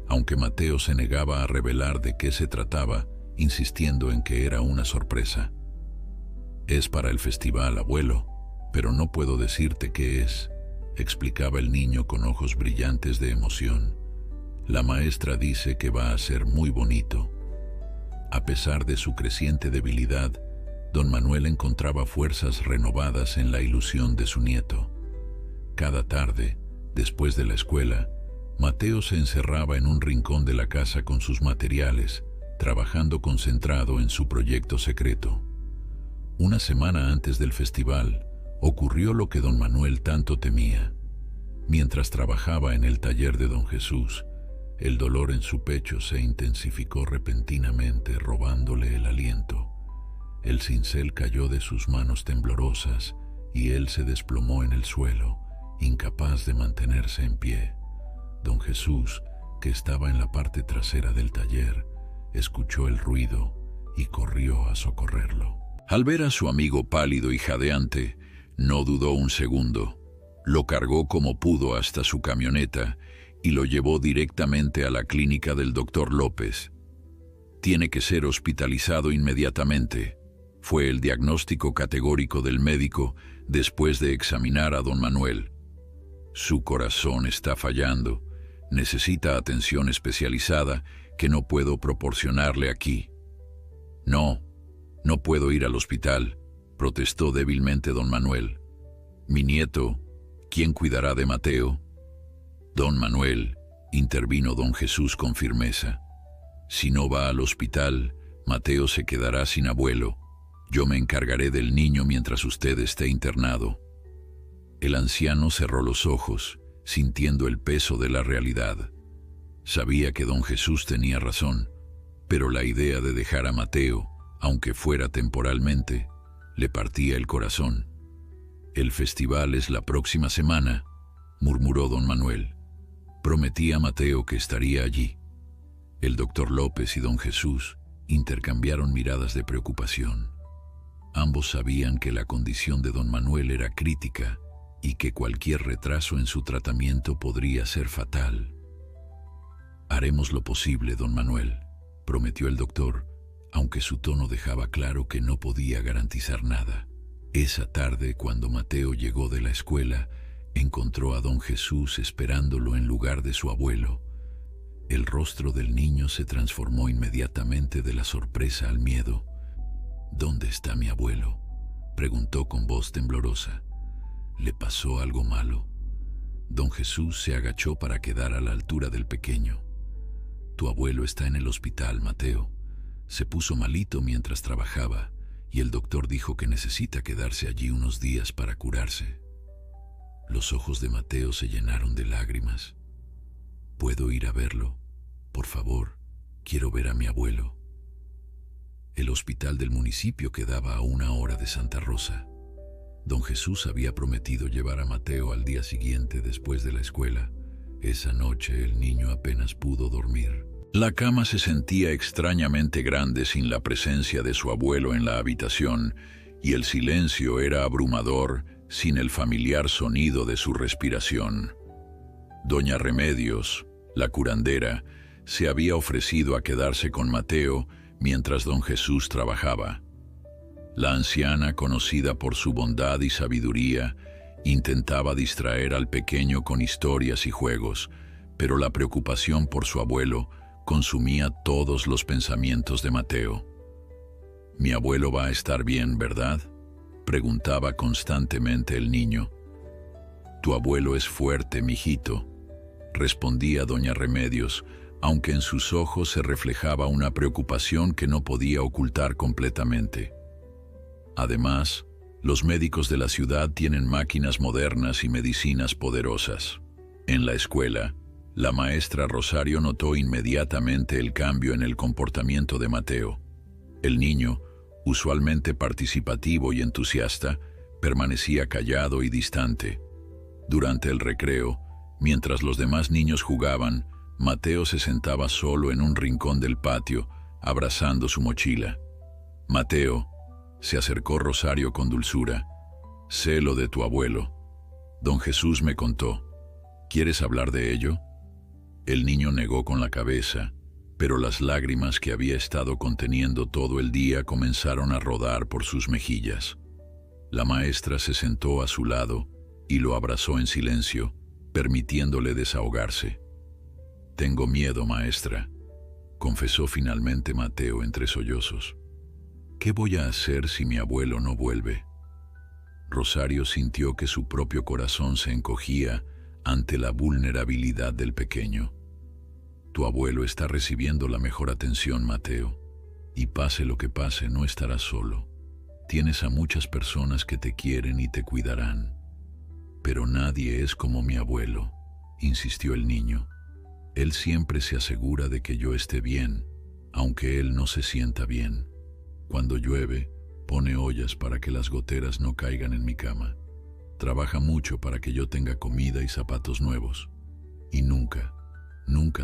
Speaker 1: aunque Mateo se negaba a revelar de qué se trataba, insistiendo en que era una sorpresa. «Es para el festival, abuelo, pero no puedo decirte qué es», explicaba el niño con ojos brillantes de emoción. «La maestra dice que va a ser muy bonito». A pesar de su creciente debilidad, don Manuel encontraba fuerzas renovadas en la ilusión de su nieto. Cada tarde, después de la escuela, Mateo se encerraba en un rincón de la casa con sus materiales, trabajando concentrado en su proyecto secreto. Una semana antes del festival, ocurrió lo que don Manuel tanto temía. Mientras trabajaba en el taller de don Jesús, el dolor en su pecho se intensificó repentinamente, robándole el aliento. El cincel cayó de sus manos temblorosas y él se desplomó en el suelo, incapaz de mantenerse en pie. Don Jesús, que estaba en la parte trasera del taller, escuchó el ruido y corrió a socorrerlo. Al ver a su amigo pálido y jadeante, no dudó un segundo. Lo cargó como pudo hasta su camioneta y lo llevó directamente a la clínica del doctor López. «Tiene que ser hospitalizado inmediatamente», fue el diagnóstico categórico del médico después de examinar a don Manuel. «Su corazón está fallando. Necesita atención especializada que no puedo proporcionarle aquí». No puedo ir al hospital», protestó débilmente don Manuel. «Mi nieto, ¿quién cuidará de Mateo?» «Don Manuel», intervino don Jesús con firmeza. «Si no va al hospital, Mateo se quedará sin abuelo. Yo me encargaré del niño mientras usted esté internado». El anciano cerró los ojos, sintiendo el peso de la realidad. Sabía que don Jesús tenía razón, pero la idea de dejar a Mateo, aunque fuera temporalmente, le partía el corazón. «El festival es la próxima semana», murmuró don Manuel. «Prometí a Mateo que estaría allí». El doctor López y don Jesús intercambiaron miradas de preocupación. Ambos sabían que la condición de don Manuel era crítica y que cualquier retraso en su tratamiento podría ser fatal. «Haremos lo posible, don Manuel», prometió el doctor, aunque su tono dejaba claro que no podía garantizar nada. Esa tarde, cuando Mateo llegó de la escuela, encontró a don Jesús esperándolo en lugar de su abuelo. El rostro del niño se transformó inmediatamente de la sorpresa al miedo. «¿Dónde está mi abuelo?», preguntó con voz temblorosa. «¿Le pasó algo malo?». Don Jesús se agachó para quedar a la altura del pequeño. «Tu abuelo está en el hospital, Mateo. Se puso malito mientras trabajaba y el doctor dijo que necesita quedarse allí unos días para curarse». Los ojos de Mateo se llenaron de lágrimas. «¿Puedo ir a verlo? Por favor, quiero ver a mi abuelo». El hospital del municipio quedaba a 1 hora de Santa Rosa. Don Jesús había prometido llevar a Mateo al día siguiente después de la escuela. Esa noche el niño apenas pudo dormir. La cama se sentía extrañamente grande sin la presencia de su abuelo en la habitación, y el silencio era abrumador sin el familiar sonido de su respiración. Doña Remedios, la curandera, se había ofrecido a quedarse con Mateo mientras don Jesús trabajaba. La anciana, conocida por su bondad y sabiduría, intentaba distraer al pequeño con historias y juegos, pero la preocupación por su abuelo consumía todos los pensamientos de Mateo. «Mi abuelo va a estar bien, ¿verdad?», preguntaba constantemente el niño. «Tu abuelo es fuerte, mijito», respondía doña Remedios, aunque en sus ojos se reflejaba una preocupación que no podía ocultar completamente. Además, los médicos de la ciudad tienen máquinas modernas y medicinas poderosas. En la escuela, la maestra Rosario notó inmediatamente el cambio en el comportamiento de Mateo. El niño, usualmente participativo y entusiasta, permanecía callado y distante. Durante el recreo, mientras los demás niños jugaban, Mateo se sentaba solo en un rincón del patio, abrazando su mochila. «Mateo», se acercó Rosario con dulzura, «sé lo de tu abuelo. Don Jesús me contó. ¿Quieres hablar de ello?». El niño negó con la cabeza, pero las lágrimas que había estado conteniendo todo el día comenzaron a rodar por sus mejillas. La maestra se sentó a su lado y lo abrazó en silencio, permitiéndole desahogarse. «Tengo miedo, maestra», confesó finalmente Mateo entre sollozos. «¿Qué voy a hacer si mi abuelo no vuelve?». Rosario sintió que su propio corazón se encogía ante la vulnerabilidad del pequeño. «Tu abuelo está recibiendo la mejor atención, Mateo, y pase lo que pase, no estarás solo. Tienes a muchas personas que te quieren y te cuidarán». «Pero nadie es como mi abuelo», insistió el niño. «Él siempre se asegura de que yo esté bien, aunque él no se sienta bien. Cuando llueve, pone ollas para que las goteras no caigan en mi cama. Trabaja mucho para que yo tenga comida y zapatos nuevos. Y nunca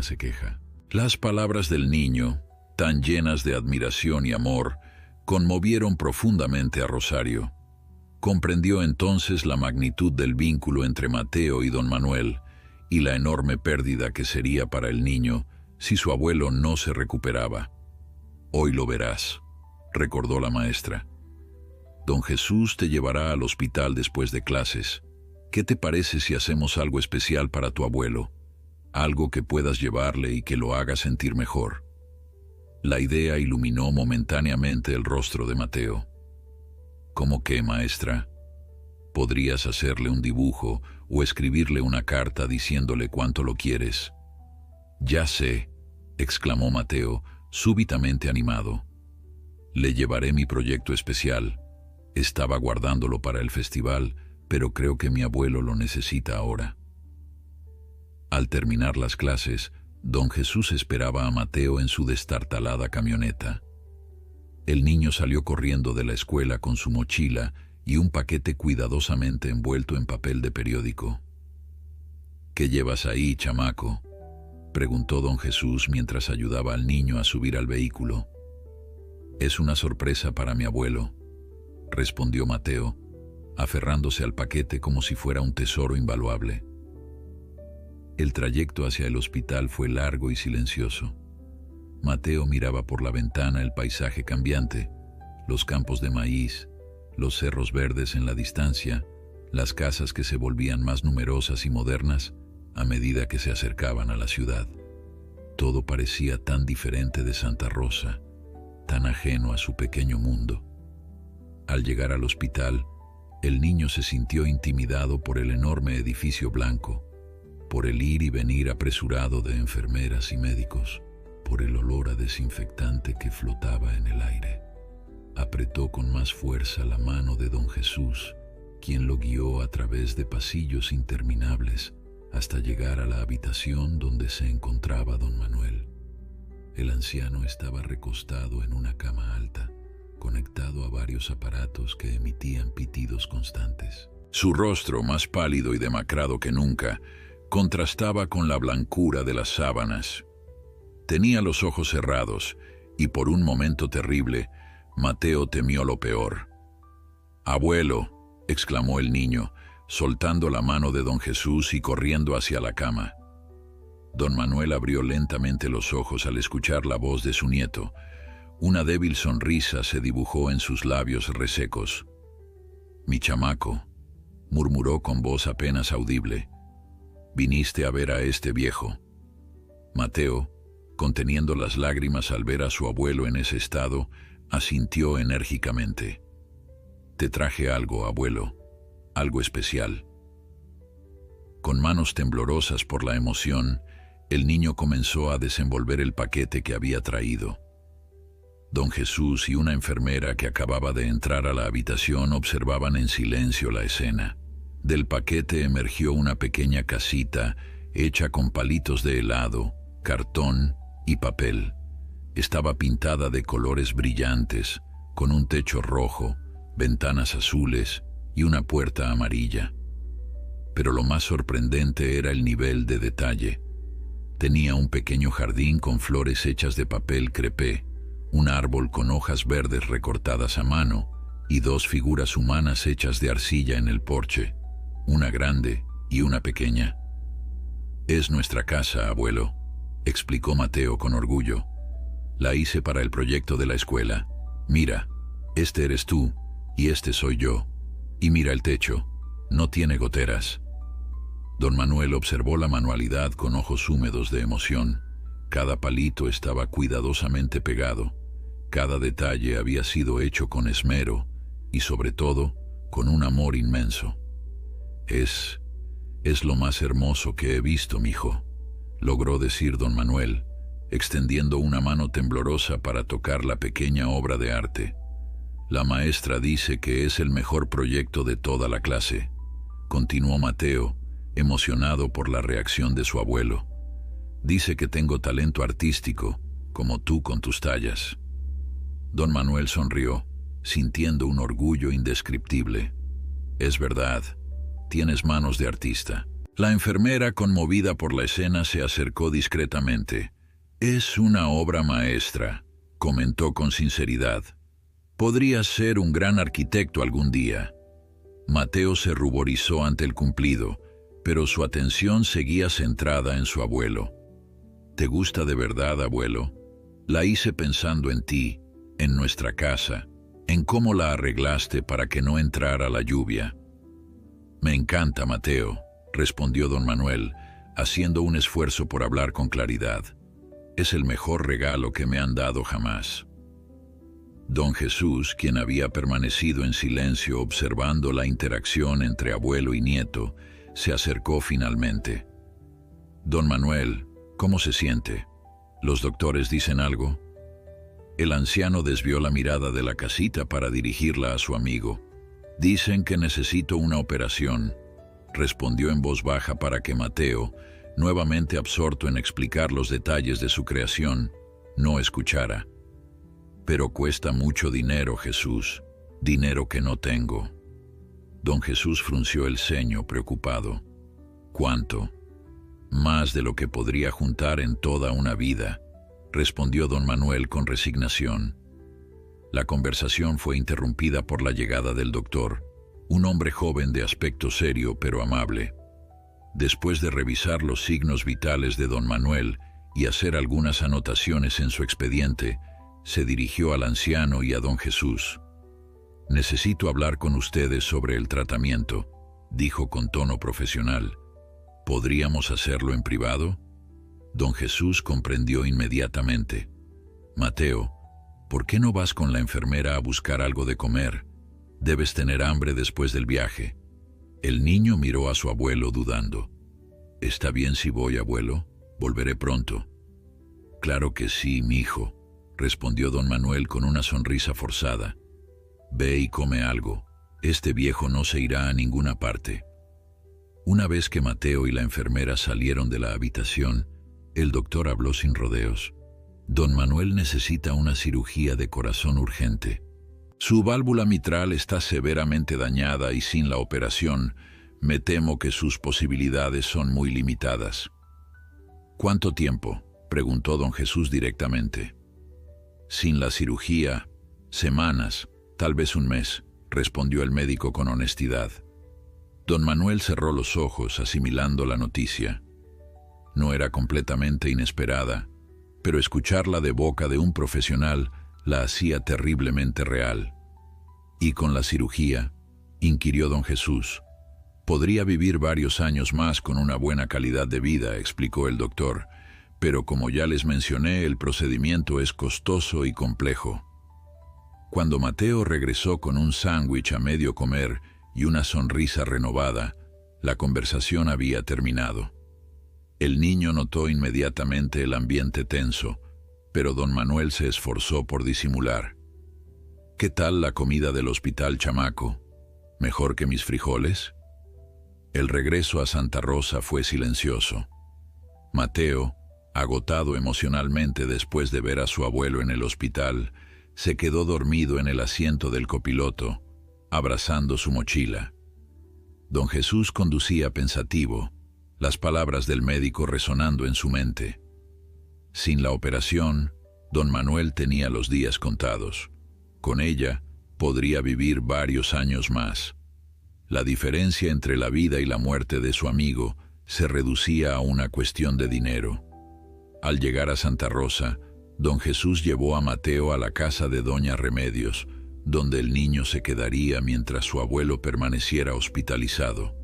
Speaker 1: se queja». Las palabras del niño, tan llenas de admiración y amor, conmovieron profundamente a Rosario. Comprendió entonces la magnitud del vínculo entre Mateo y don Manuel, y la enorme pérdida que sería para el niño si su abuelo no se recuperaba. «Hoy lo verás», recordó la maestra. «Don Jesús te llevará al hospital después de clases. ¿Qué te parece si hacemos algo especial para tu abuelo? Algo que puedas llevarle y que lo haga sentir mejor». La idea iluminó momentáneamente el rostro de Mateo. «¿Cómo qué, maestra? ¿Podrías hacerle un dibujo o escribirle una carta diciéndole cuánto lo quieres?». «Ya sé», exclamó Mateo, súbitamente animado. «Le llevaré mi proyecto especial. Estaba guardándolo para el festival, pero creo que mi abuelo lo necesita ahora». Al terminar las clases, don Jesús esperaba a Mateo en su destartalada camioneta. El niño salió corriendo de la escuela con su mochila y un paquete cuidadosamente envuelto en papel de periódico. «¿Qué llevas ahí, chamaco?», preguntó don Jesús mientras ayudaba al niño a subir al vehículo. «Es una sorpresa para mi abuelo», respondió Mateo, aferrándose al paquete como si fuera un tesoro invaluable. El trayecto hacia el hospital fue largo y silencioso. Mateo miraba por la ventana el paisaje cambiante, los campos de maíz, los cerros verdes en la distancia, las casas que se volvían más numerosas y modernas a medida que se acercaban a la ciudad. Todo parecía tan diferente de Santa Rosa, tan ajeno a su pequeño mundo. Al llegar al hospital, el niño se sintió intimidado por el enorme edificio blanco, por el ir y venir apresurado de enfermeras y médicos, por el olor a desinfectante que flotaba en el aire. Apretó con más fuerza la mano de don Jesús, quien lo guió a través de pasillos interminables hasta llegar a la habitación donde se encontraba don Manuel. El anciano estaba recostado en una cama alta, conectado a varios aparatos que emitían pitidos constantes. Su rostro, más pálido y demacrado que nunca, contrastaba con la blancura de las sábanas. Tenía los ojos cerrados y por un momento terrible, Mateo temió lo peor. «Abuelo», exclamó el niño, soltando la mano de don Jesús y corriendo hacia la cama. Don Manuel abrió lentamente los ojos al escuchar la voz de su nieto. Una débil sonrisa se dibujó en sus labios resecos. «Mi chamaco», murmuró con voz apenas audible, «viniste a ver a este viejo». Mateo, Conteniendo las lágrimas al ver a su abuelo en ese estado, asintió enérgicamente. «Te traje algo, abuelo, algo especial». Con manos temblorosas por la emoción, el niño comenzó a desenvolver el paquete que había traído. Don Jesús y una enfermera que acababa de entrar a la habitación observaban en silencio la escena. Del paquete emergió una pequeña casita hecha con palitos de helado, cartón y papel. Estaba pintada de colores brillantes, con un techo rojo, ventanas azules y una puerta amarilla. Pero lo más sorprendente era el nivel de detalle. Tenía un pequeño jardín con flores hechas de papel crepé, un árbol con hojas verdes recortadas a mano y dos figuras humanas hechas de arcilla en el porche, una grande y una pequeña. «Es nuestra casa, abuelo», explicó Mateo con orgullo. «La hice para el proyecto de la escuela. Mira, este eres tú y este soy yo. Y mira el techo, no tiene goteras». Don Manuel observó la manualidad con ojos húmedos de emoción. Cada palito estaba cuidadosamente pegado. Cada detalle había sido hecho con esmero y, sobre todo, con un amor inmenso. Es lo más hermoso que he visto, mijo», logró decir don Manuel, extendiendo una mano temblorosa para tocar la pequeña obra de arte. «La maestra dice que es el mejor proyecto de toda la clase», continuó Mateo, emocionado por la reacción de su abuelo. «Dice que tengo talento artístico, como tú con tus tallas». Don Manuel sonrió, sintiendo un orgullo indescriptible. «Es verdad, tienes manos de artista». La enfermera, conmovida por la escena, se acercó discretamente. «Es una obra maestra», comentó con sinceridad. «Podrías ser un gran arquitecto algún día». Mateo se ruborizó ante el cumplido, pero su atención seguía centrada en su abuelo. «¿Te gusta de verdad, abuelo? La hice pensando en ti, en nuestra casa, en cómo la arreglaste para que no entrara la lluvia». «Me encanta, Mateo», respondió don Manuel, haciendo un esfuerzo por hablar con claridad. «Es el mejor regalo que me han dado jamás». Don Jesús, quien había permanecido en silencio observando la interacción entre abuelo y nieto, se acercó finalmente. «Don Manuel, ¿cómo se siente? ¿Los doctores dicen algo?» El anciano desvió la mirada de la casita para dirigirla a su amigo. «Dicen que necesito una operación», respondió en voz baja para que Mateo, nuevamente absorto en explicar los detalles de su creación, no escuchara. «Pero cuesta mucho dinero, Jesús, dinero que no tengo». Don Jesús frunció el ceño, preocupado. «¿Cuánto?» «Más de lo que podría juntar en toda una vida», respondió don Manuel con resignación. La conversación fue interrumpida por la llegada del doctor, un hombre joven de aspecto serio pero amable. Después de revisar los signos vitales de don Manuel y hacer algunas anotaciones en su expediente, se dirigió al anciano y a don Jesús. «Necesito hablar con ustedes sobre el tratamiento», dijo con tono profesional. «¿Podríamos hacerlo en privado?» Don Jesús comprendió inmediatamente. «Mateo, ¿por qué no vas con la enfermera a buscar algo de comer? Debes tener hambre después del viaje». El niño miró a su abuelo dudando. «¿Está bien si voy, abuelo? Volveré pronto». «Claro que sí, mi hijo», respondió don Manuel con una sonrisa forzada. «Ve y come algo. Este viejo no se irá a ninguna parte». Una vez que Mateo y la enfermera salieron de la habitación, el doctor habló sin rodeos. «Don Manuel necesita una cirugía de corazón urgente. Su válvula mitral está severamente dañada y sin la operación, me temo que sus posibilidades son muy limitadas». «¿Cuánto tiempo?», preguntó don Jesús directamente. «Sin la cirugía, semanas, tal vez un mes», respondió el médico con honestidad. Don Manuel cerró los ojos asimilando la noticia. No era completamente inesperada, pero escucharla de boca de un profesional la hacía terriblemente real. «¿Y con la cirugía?», inquirió don Jesús. «Podría vivir varios años más con una buena calidad de vida», explicó el doctor, pero como ya les mencioné, el procedimiento es costoso y complejo. Cuando Mateo regresó con un sándwich a medio comer y una sonrisa renovada, la conversación había terminado. El niño notó inmediatamente el ambiente tenso, pero don Manuel se esforzó por disimular. «¿Qué tal la comida del hospital, chamaco? ¿Mejor que mis frijoles?» El regreso a Santa Rosa fue silencioso. Mateo, agotado emocionalmente después de ver a su abuelo en el hospital, se quedó dormido en el asiento del copiloto, abrazando su mochila. Don Jesús conducía pensativo, las palabras del médico resonando en su mente. Sin la operación, don Manuel tenía los días contados. Con ella, podría vivir varios años más. La diferencia entre la vida y la muerte de su amigo se reducía a una cuestión de dinero. Al llegar a Santa Rosa, don Jesús llevó a Mateo a la casa de doña Remedios, donde el niño se quedaría mientras su abuelo permaneciera hospitalizado.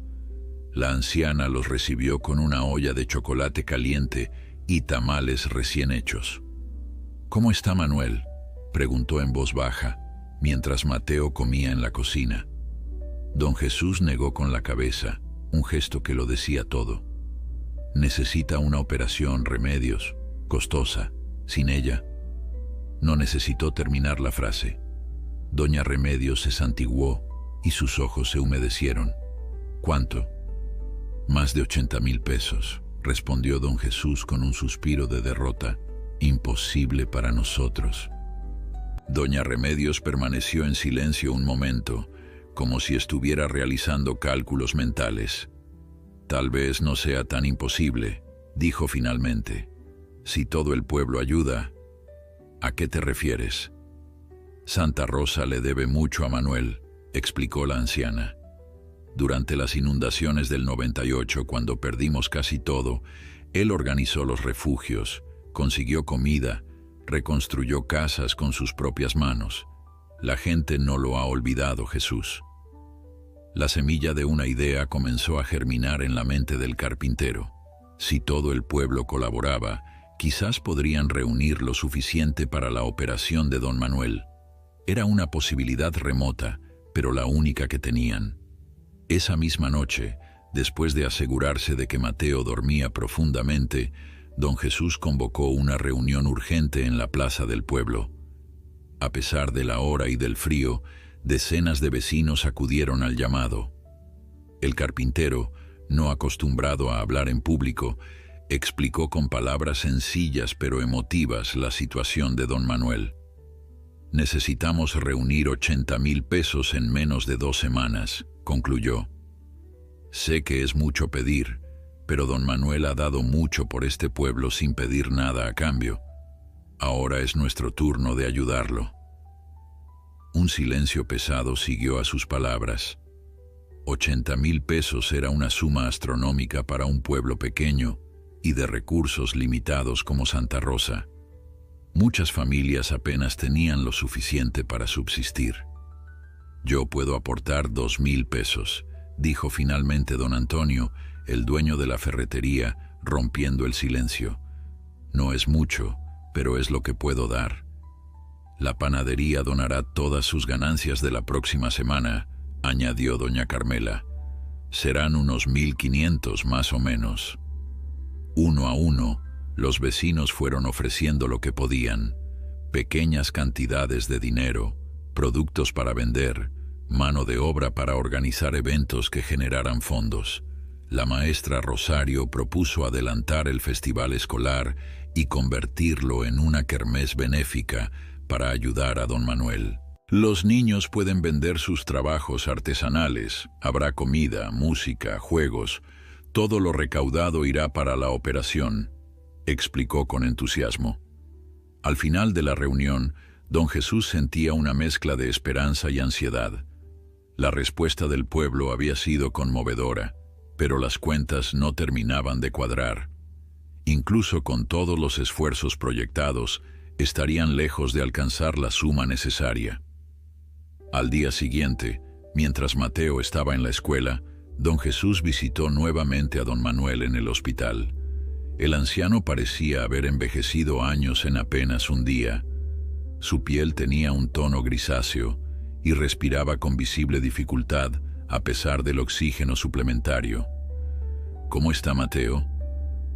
Speaker 1: La anciana los recibió con una olla de chocolate caliente y tamales recién hechos. «¿Cómo está Manuel?», preguntó en voz baja, mientras Mateo comía en la cocina. Don Jesús negó con la cabeza, un gesto que lo decía todo. «Necesita una operación, Remedios, costosa. Sin ella». No necesitó terminar la frase. Doña Remedios se santiguó y sus ojos se humedecieron. «¿Cuánto?» «Más de 80,000 pesos», respondió don Jesús con un suspiro de derrota. «Imposible para nosotros». Doña Remedios permaneció en silencio un momento, como si estuviera realizando cálculos mentales. «Tal vez no sea tan imposible», dijo finalmente. «Si todo el pueblo ayuda». «¿A qué te refieres?» «Santa Rosa le debe mucho a Manuel», explicó la anciana. «Durante las inundaciones del 98, cuando perdimos casi todo, él organizó los refugios, consiguió comida, reconstruyó casas con sus propias manos. La gente no lo ha olvidado, Jesús». La semilla de una idea comenzó a germinar en la mente del carpintero. Si todo el pueblo colaboraba, quizás podrían reunir lo suficiente para la operación de don Manuel. Era una posibilidad remota, pero la única que tenían. Esa misma noche, después de asegurarse de que Mateo dormía profundamente, don Jesús convocó una reunión urgente en la plaza del pueblo. A pesar de la hora y del frío, decenas de vecinos acudieron al llamado. El carpintero, no acostumbrado a hablar en público, explicó con palabras sencillas pero emotivas la situación de don Manuel. «Necesitamos reunir 80,000 pesos en menos de 2 semanas», concluyó. «Sé que es mucho pedir, pero don Manuel ha dado mucho por este pueblo sin pedir nada a cambio. Ahora es nuestro turno de ayudarlo». Un silencio pesado siguió a sus palabras. 80,000 pesos era una suma astronómica para un pueblo pequeño y de recursos limitados como Santa Rosa. Muchas familias apenas tenían lo suficiente para subsistir. «Yo puedo aportar 2,000 pesos», dijo finalmente don Antonio, el dueño de la ferretería, rompiendo el silencio. «No es mucho, pero es lo que puedo dar. La panadería donará todas sus ganancias de la próxima semana», añadió doña Carmela. «Serán unos 1,500 más o menos». Uno a uno, los vecinos fueron ofreciendo lo que podían: pequeñas cantidades de dinero, productos para vender, mano de obra para organizar eventos que generaran fondos. La maestra Rosario propuso adelantar el festival escolar y convertirlo en una kermés benéfica para ayudar a don Manuel. «Los niños pueden vender sus trabajos artesanales, habrá comida, música, juegos, todo lo recaudado irá para la operación», explicó con entusiasmo. Al final de la reunión, don Jesús sentía una mezcla de esperanza y ansiedad. La respuesta del pueblo había sido conmovedora, pero las cuentas no terminaban de cuadrar. Incluso con todos los esfuerzos proyectados, estarían lejos de alcanzar la suma necesaria. Al día siguiente, mientras Mateo estaba en la escuela, don Jesús visitó nuevamente a don Manuel en el hospital. El anciano parecía haber envejecido años en apenas un día. Su piel tenía un tono grisáceo y respiraba con visible dificultad a pesar del oxígeno suplementario. «¿Cómo está Mateo?»,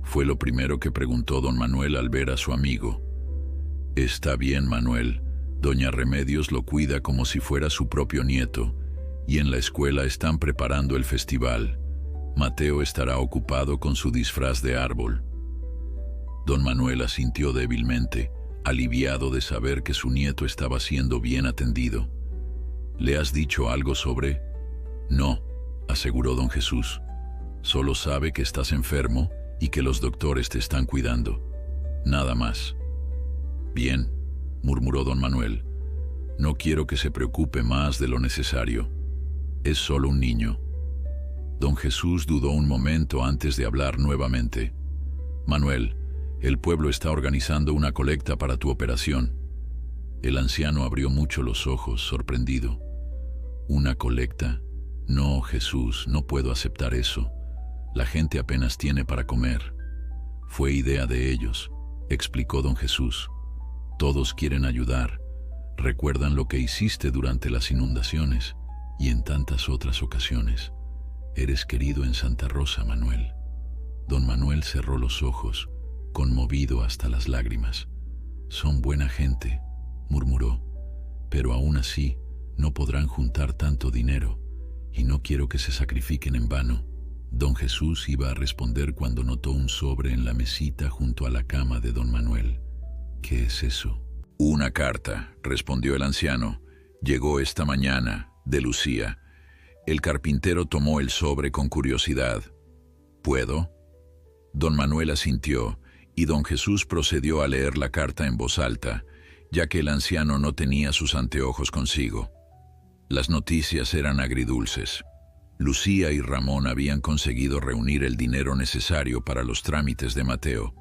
Speaker 1: fue lo primero que preguntó don Manuel al ver a su amigo. «Está bien, Manuel. Doña Remedios lo cuida como si fuera su propio nieto, y en la escuela están preparando el festival. Mateo estará ocupado con su disfraz de árbol». Don Manuel asintió débilmente, aliviado de saber que su nieto estaba siendo bien atendido. «¿Le has dicho algo sobre...?» «No», aseguró don Jesús. «Solo sabe que estás enfermo y que los doctores te están cuidando. Nada más». «Bien», murmuró don Manuel. «No quiero que se preocupe más de lo necesario. Es solo un niño». Don Jesús dudó un momento antes de hablar nuevamente. «Manuel, el pueblo está organizando una colecta para tu operación». El anciano abrió mucho los ojos, sorprendido. «¿Una colecta? No, Jesús, no puedo aceptar eso. La gente apenas tiene para comer». «Fue idea de ellos», explicó don Jesús. «Todos quieren ayudar. Recuerdan lo que hiciste durante las inundaciones y en tantas otras ocasiones. Eres querido en Santa Rosa, Manuel». Don Manuel cerró los ojos, conmovido hasta las lágrimas. «Son buena gente», murmuró, «pero aún así no podrán juntar tanto dinero y no quiero que se sacrifiquen en vano». Don Jesús iba a responder cuando notó un sobre en la mesita junto a la cama de don Manuel. «¿Qué es eso?» «Una carta», respondió el anciano. «Llegó esta mañana, de Lucía». El carpintero tomó el sobre con curiosidad. «¿Puedo?». Don Manuel asintió, y don Jesús procedió a leer la carta en voz alta, ya que el anciano no tenía sus anteojos consigo. Las noticias eran agridulces. Lucía y Ramón habían conseguido reunir el dinero necesario para los trámites de Mateo,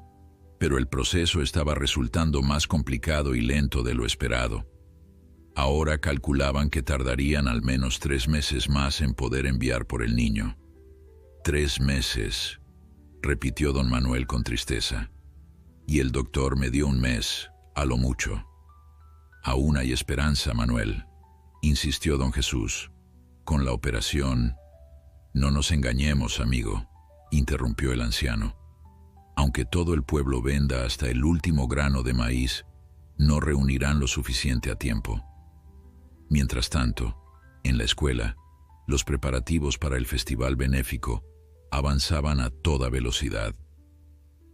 Speaker 1: pero el proceso estaba resultando más complicado y lento de lo esperado. Ahora calculaban que tardarían al menos 3 meses más en poder enviar por el niño. 3 meses, repitió don Manuel con tristeza. Y el doctor me dio 1 mes, a lo mucho. «Aún hay esperanza, Manuel», insistió don Jesús. «Con la operación...». «No nos engañemos, amigo», interrumpió el anciano. «Aunque todo el pueblo venda hasta el último grano de maíz, no reunirán lo suficiente a tiempo». Mientras tanto, en la escuela, los preparativos para el festival benéfico avanzaban a toda velocidad.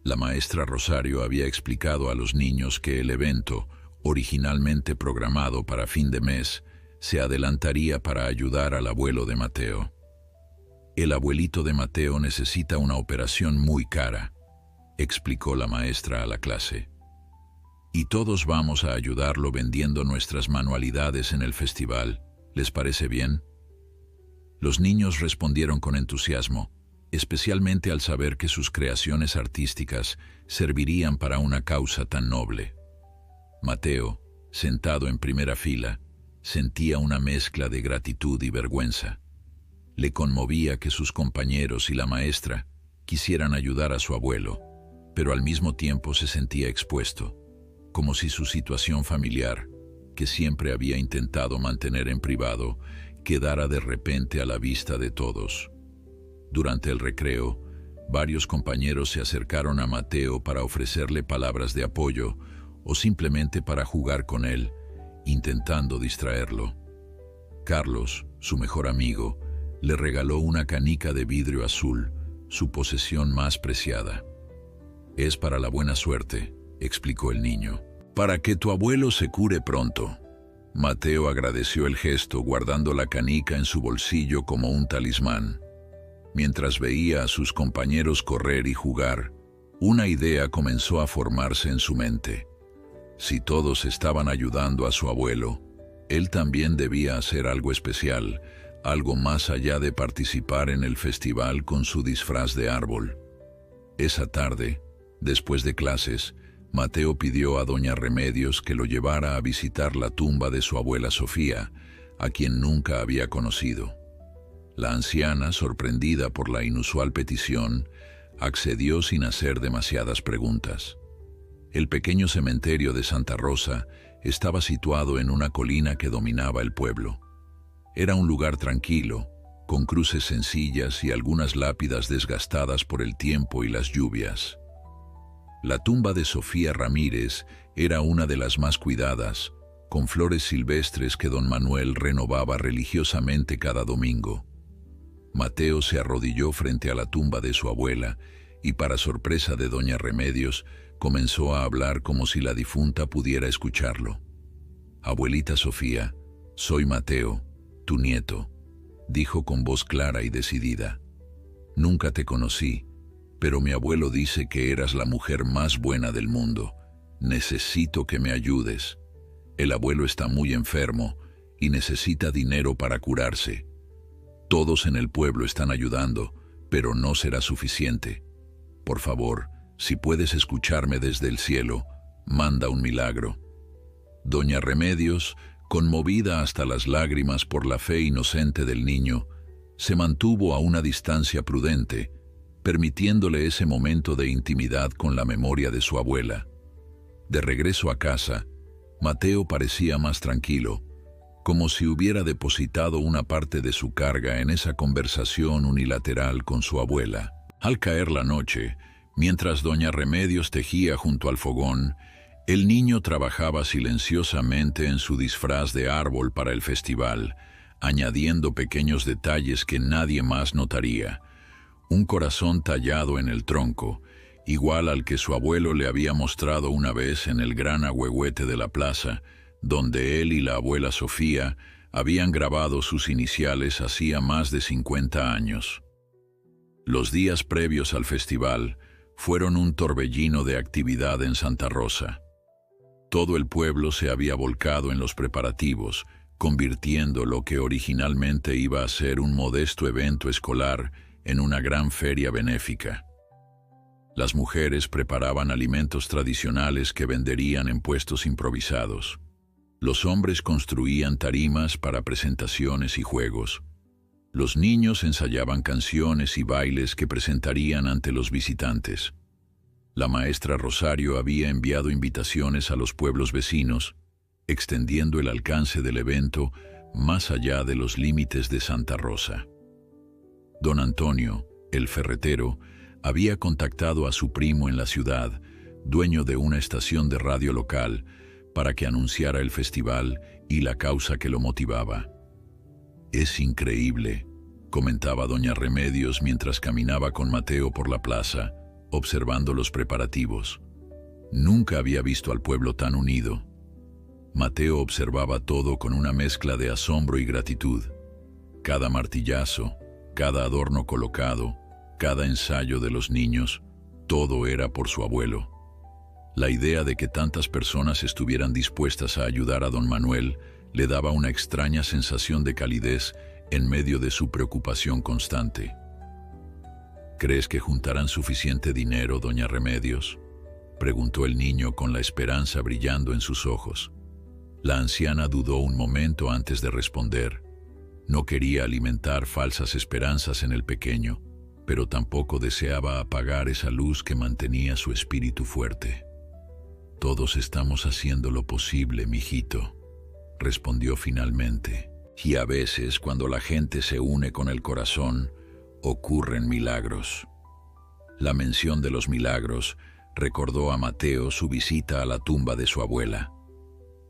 Speaker 1: La maestra Rosario había explicado a los niños que el evento, originalmente programado para fin de mes, se adelantaría para ayudar al abuelo de Mateo. «El abuelito de Mateo necesita una operación muy cara», explicó la maestra a la clase. «Y todos vamos a ayudarlo vendiendo nuestras manualidades en el festival. ¿Les parece bien?». Los niños respondieron con entusiasmo, especialmente al saber que sus creaciones artísticas servirían para una causa tan noble. Mateo, sentado en primera fila, sentía una mezcla de gratitud y vergüenza. Le conmovía que sus compañeros y la maestra quisieran ayudar a su abuelo, pero al mismo tiempo se sentía expuesto, como si su situación familiar, que siempre había intentado mantener en privado, quedara de repente a la vista de todos. Durante el recreo, varios compañeros se acercaron a Mateo para ofrecerle palabras de apoyo o simplemente para jugar con él, intentando distraerlo. Carlos, su mejor amigo, le regaló una canica de vidrio azul, su posesión más preciada. «Es para la buena suerte», explicó el niño. «Para que tu abuelo se cure pronto». Mateo agradeció el gesto, guardando la canica en su bolsillo como un talismán. Mientras veía a sus compañeros correr y jugar, una idea comenzó a formarse en su mente. Si todos estaban ayudando a su abuelo, él también debía hacer algo especial, algo más allá de participar en el festival con su disfraz de árbol. Esa tarde, después de clases, Mateo pidió a doña Remedios que lo llevara a visitar la tumba de su abuela Sofía, a quien nunca había conocido. La anciana, sorprendida por la inusual petición, Accedió sin hacer demasiadas preguntas. El pequeño cementerio de Santa Rosa estaba situado en una colina que dominaba el pueblo. Era un lugar tranquilo, con cruces sencillas y algunas lápidas desgastadas por el tiempo y las lluvias. La tumba de Sofía Ramírez era una de las más cuidadas, con flores silvestres que don Manuel renovaba religiosamente cada domingo. Mateo se arrodilló frente a la tumba de su abuela y, para sorpresa de doña Remedios, comenzó a hablar como si la difunta pudiera escucharlo. «Abuelita Sofía, soy Mateo, tu nieto», dijo con voz clara y decidida. «Nunca te conocí, pero mi abuelo dice que eras la mujer más buena del mundo. Necesito que me ayudes. El abuelo está muy enfermo y necesita dinero para curarse. Todos en el pueblo están ayudando, pero no será suficiente. Por favor, si puedes escucharme desde el cielo, manda un milagro». Doña Remedios, conmovida hasta las lágrimas por la fe inocente del niño, se mantuvo a una distancia prudente, permitiéndole ese momento de intimidad con la memoria de su abuela. De regreso a casa, Mateo parecía más tranquilo, como si hubiera depositado una parte de su carga en esa conversación unilateral con su abuela. Al caer la noche, mientras doña Remedios tejía junto al fogón, el niño trabajaba silenciosamente en su disfraz de árbol para el festival, añadiendo pequeños detalles que nadie más notaría. Un corazón tallado en el tronco, igual al que su abuelo le había mostrado una vez en el gran ahuehuete de la plaza, donde él y la abuela Sofía habían grabado sus iniciales hacía más de 50 años. Los días previos al festival fueron un torbellino de actividad en Santa Rosa. Todo el pueblo se había volcado en los preparativos, convirtiendo lo que originalmente iba a ser un modesto evento escolar en una gran feria benéfica. Las mujeres preparaban alimentos tradicionales que venderían en puestos improvisados. Los hombres construían tarimas para presentaciones y juegos. Los niños ensayaban canciones y bailes que presentarían ante los visitantes. La maestra Rosario había enviado invitaciones a los pueblos vecinos, extendiendo el alcance del evento más allá de los límites de Santa Rosa. Don Antonio, el ferretero, había contactado a su primo en la ciudad, dueño de una estación de radio local, para que anunciara el festival y la causa que lo motivaba. «Es increíble», comentaba doña Remedios mientras caminaba con Mateo por la plaza, observando los preparativos. Nunca había visto al pueblo tan unido. Mateo observaba todo con una mezcla de asombro y gratitud. Cada martillazo, cada adorno colocado, cada ensayo de los niños, todo era por su abuelo. La idea de que tantas personas estuvieran dispuestas a ayudar a don Manuel le daba una extraña sensación de calidez en medio de su preocupación constante. «¿Crees que juntarán suficiente dinero, doña Remedios?», preguntó el niño con la esperanza brillando en sus ojos. La anciana dudó un momento antes de responder. No quería alimentar falsas esperanzas en el pequeño, pero tampoco deseaba apagar esa luz que mantenía su espíritu fuerte. «Todos estamos haciendo lo posible, mijito», respondió finalmente. «Y a veces, cuando la gente se une con el corazón, ocurren milagros». La mención de los milagros recordó a Mateo su visita a la tumba de su abuela.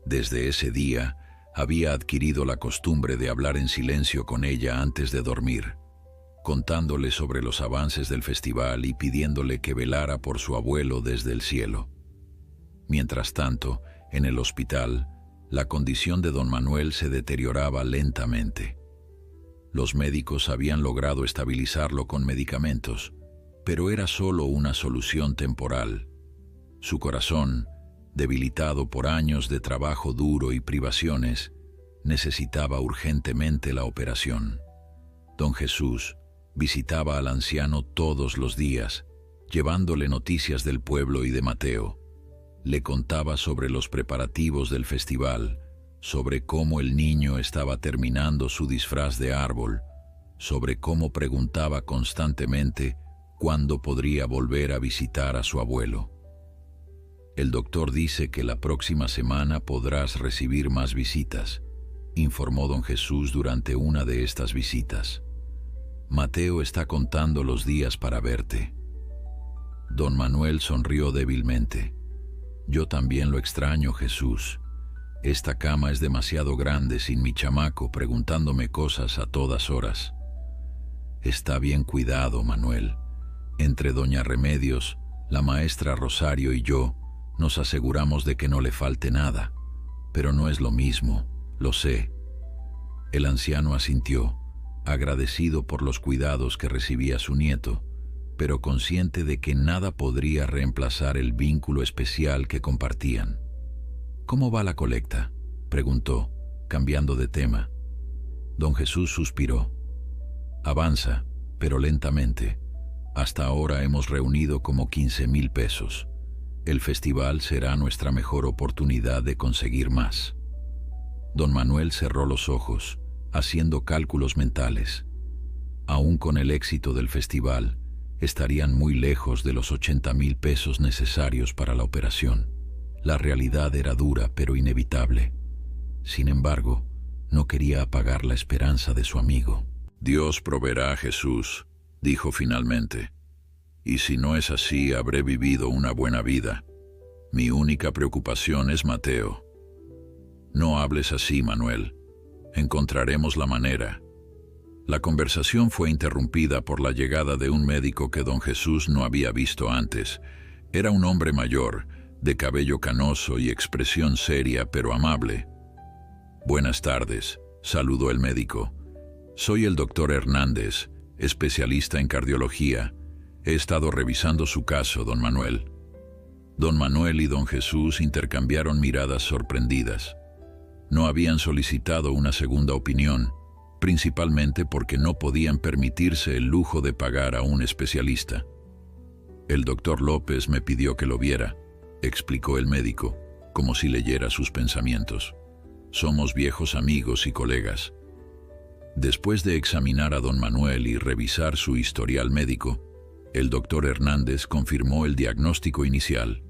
Speaker 1: Desde ese día, había adquirido la costumbre de hablar en silencio con ella antes de dormir, contándole sobre los avances del festival y pidiéndole que velara por su abuelo desde el cielo. Mientras tanto, en el hospital, la condición de don Manuel se deterioraba lentamente. Los médicos habían logrado estabilizarlo con medicamentos, pero era solo una solución temporal. Su corazón, debilitado por años de trabajo duro y privaciones, necesitaba urgentemente la operación. Don Jesús visitaba al anciano todos los días, llevándole noticias del pueblo y de Mateo. Le contaba sobre los preparativos del festival, sobre cómo el niño estaba terminando su disfraz de árbol, sobre cómo preguntaba constantemente ¿Cuándo podría volver a visitar a su abuelo? El doctor dice que la próxima semana podrás recibir más visitas, informó don Jesús durante una de estas visitas. Mateo está contando los días para verte. Don Manuel sonrió débilmente. Yo también lo extraño, Jesús. Esta cama es demasiado grande sin mi chamaco preguntándome cosas a todas horas. Está bien cuidado, Manuel. Entre doña Remedios, la maestra Rosario y yo nos aseguramos de que no le falte nada, pero no es lo mismo, lo sé. El anciano asintió, agradecido por los cuidados que recibía su nieto, pero consciente de que nada podría reemplazar el vínculo especial que compartían. ¿Cómo va la colecta?, preguntó, cambiando de tema. Don Jesús suspiró. Avanza, pero lentamente. Hasta ahora hemos reunido como 15,000 pesos. El festival será nuestra mejor oportunidad de conseguir más. Don Manuel cerró los ojos, haciendo cálculos mentales. Aún con el éxito del festival, estarían muy lejos de los 80,000 pesos necesarios para la operación. La realidad era dura, pero inevitable. Sin embargo, no quería apagar la esperanza de su amigo. Dios proveerá, Jesús, dijo finalmente. Y si no es así, habré vivido una buena vida. Mi única preocupación es Mateo. No hables así, Manuel. Encontraremos la manera. La conversación fue interrumpida por la llegada de un médico que don Jesús no había visto antes. Era un hombre mayor, de cabello canoso y expresión seria pero amable. Buenas tardes, saludó el médico. Soy el doctor Hernández, especialista en cardiología. He estado revisando su caso, don Manuel. Don Manuel y don Jesús intercambiaron miradas sorprendidas. No habían solicitado una segunda opinión, principalmente porque no podían permitirse el lujo de pagar a un especialista. El doctor López me pidió que lo viera, explicó el médico, como si leyera sus pensamientos. Somos viejos amigos y colegas. Después de examinar a don Manuel y revisar su historial médico, el doctor Hernández confirmó el diagnóstico inicial.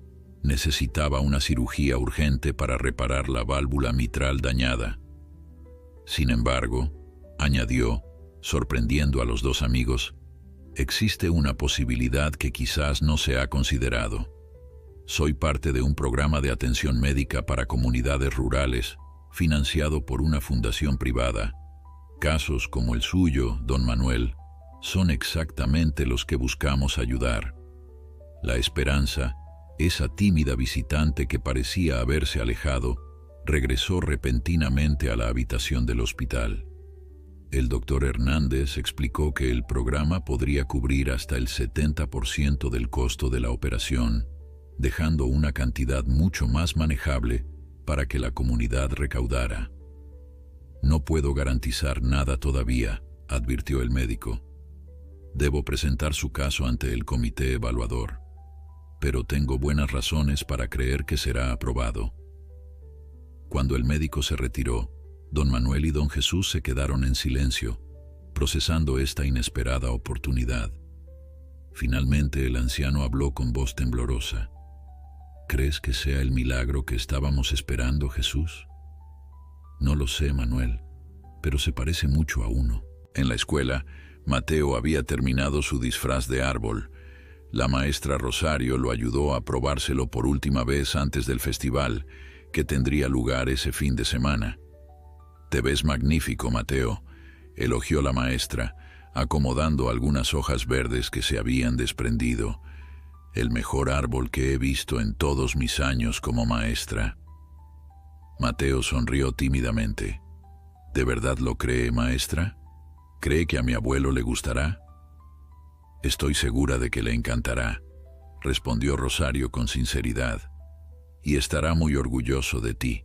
Speaker 1: Necesitaba una cirugía urgente para reparar la válvula mitral dañada. Sin embargo, añadió, sorprendiendo a los dos amigos, existe una posibilidad que quizás no se ha considerado. Soy parte de un programa de atención médica para comunidades rurales, financiado por una fundación privada. Casos como el suyo, don Manuel, son exactamente los que buscamos ayudar. La esperanza, esa tímida visitante que parecía haberse alejado, regresó repentinamente a la habitación del hospital. El doctor Hernández explicó que el programa podría cubrir hasta el 70% del costo de la operación, dejando una cantidad mucho más manejable para que la comunidad recaudara. No puedo garantizar nada todavía, advirtió el médico. Debo presentar su caso ante el comité evaluador, pero tengo buenas razones para creer que será aprobado. Cuando el médico se retiró, don Manuel y don Jesús se quedaron en silencio, procesando esta inesperada oportunidad. Finalmente el anciano habló con voz temblorosa. ¿Crees que sea el milagro que estábamos esperando, Jesús? No lo sé, Manuel, pero se parece mucho a uno. En la escuela, Mateo había terminado su disfraz de árbol. La maestra Rosario lo ayudó a probárselo por última vez antes del festival, que tendría lugar ese fin de semana. Te ves magnífico, Mateo, elogió la maestra, acomodando algunas hojas verdes que se habían desprendido. El mejor árbol que he visto en todos mis años como maestra. Mateo sonrió tímidamente. ¿De verdad lo cree, maestra? ¿Cree que a mi abuelo le gustará? Estoy segura de que le encantará, respondió Rosario con sinceridad, y estará muy orgulloso de ti,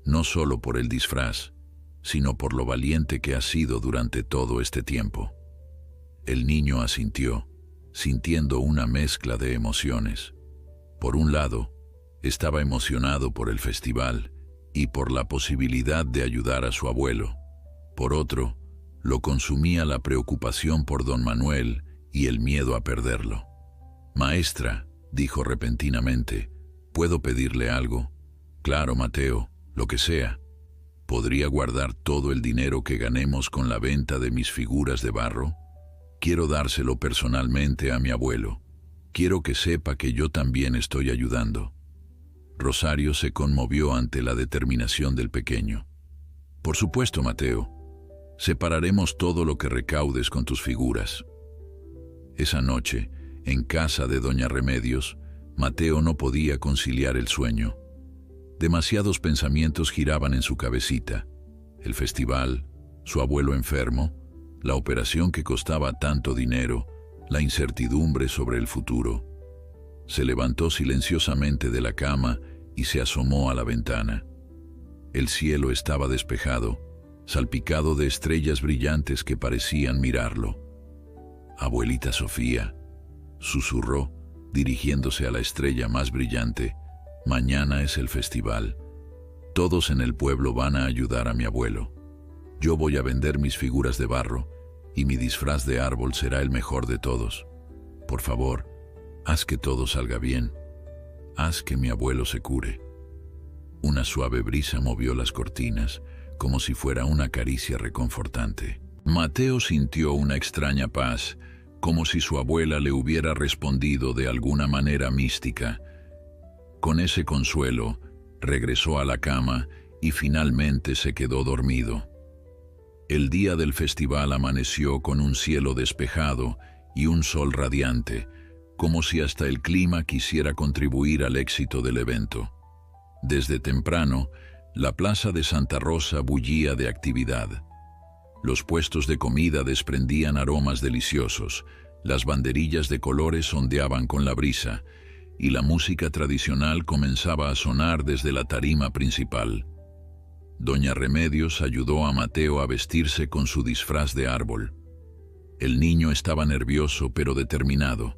Speaker 1: no solo por el disfraz, sino por lo valiente que has sido durante todo este tiempo. El niño asintió, sintiendo una mezcla de emociones. Por un lado, estaba emocionado por el festival y por la posibilidad de ayudar a su abuelo. Por otro, lo consumía la preocupación por don Manuel y el miedo a perderlo. «Maestra», dijo repentinamente, «¿puedo pedirle algo?» «Claro, Mateo, lo que sea. ¿Podría guardar todo el dinero que ganemos con la venta de mis figuras de barro? Quiero dárselo personalmente a mi abuelo. Quiero que sepa que yo también estoy ayudando». Rosario se conmovió ante la determinación del pequeño. «Por supuesto, Mateo. Separaremos todo lo que recaudes con tus figuras». Esa noche, en casa de doña Remedios, Mateo no podía conciliar el sueño. Demasiados pensamientos giraban en su cabecita: el festival, su abuelo enfermo, la operación que costaba tanto dinero, la incertidumbre sobre el futuro. Se levantó silenciosamente de la cama y se asomó a la ventana. El cielo estaba despejado, salpicado de estrellas brillantes que parecían mirarlo. «Abuelita Sofía», susurró, dirigiéndose a la estrella más brillante, «mañana es el festival. Todos en el pueblo van a ayudar a mi abuelo. Yo voy a vender mis figuras de barro y mi disfraz de árbol será el mejor de todos. Por favor, haz que todo salga bien. Haz que mi abuelo se cure». Una suave brisa movió las cortinas, como si fuera una caricia reconfortante. Mateo sintió una extraña paz, como si su abuela le hubiera respondido de alguna manera mística. Con ese consuelo, regresó a la cama y finalmente se quedó dormido. El día del festival amaneció con un cielo despejado y un sol radiante, como si hasta el clima quisiera contribuir al éxito del evento. Desde temprano, la plaza de Santa Rosa bullía de actividad. Los puestos de comida desprendían aromas deliciosos, las banderillas de colores ondeaban con la brisa, y la música tradicional comenzaba a sonar desde la tarima principal. Doña Remedios ayudó a Mateo a vestirse con su disfraz de árbol. El niño estaba nervioso pero determinado.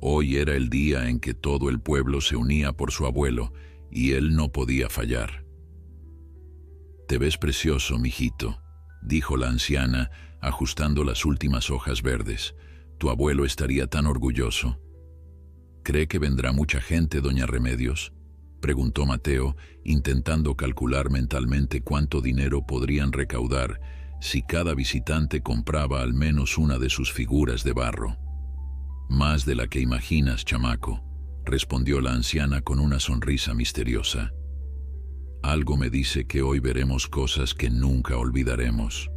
Speaker 1: Hoy era el día en que todo el pueblo se unía por su abuelo, y él no podía fallar. «Te ves precioso, mijito», dijo la anciana, ajustando las últimas hojas verdes. «Tu abuelo estaría tan orgulloso». «¿Cree que vendrá mucha gente, doña Remedios?», preguntó Mateo, intentando calcular mentalmente cuánto dinero podrían recaudar si cada visitante compraba al menos una de sus figuras de barro. «Más de la que imaginas, chamaco», respondió la anciana con una sonrisa misteriosa. «Algo me dice que hoy veremos cosas que nunca olvidaremos».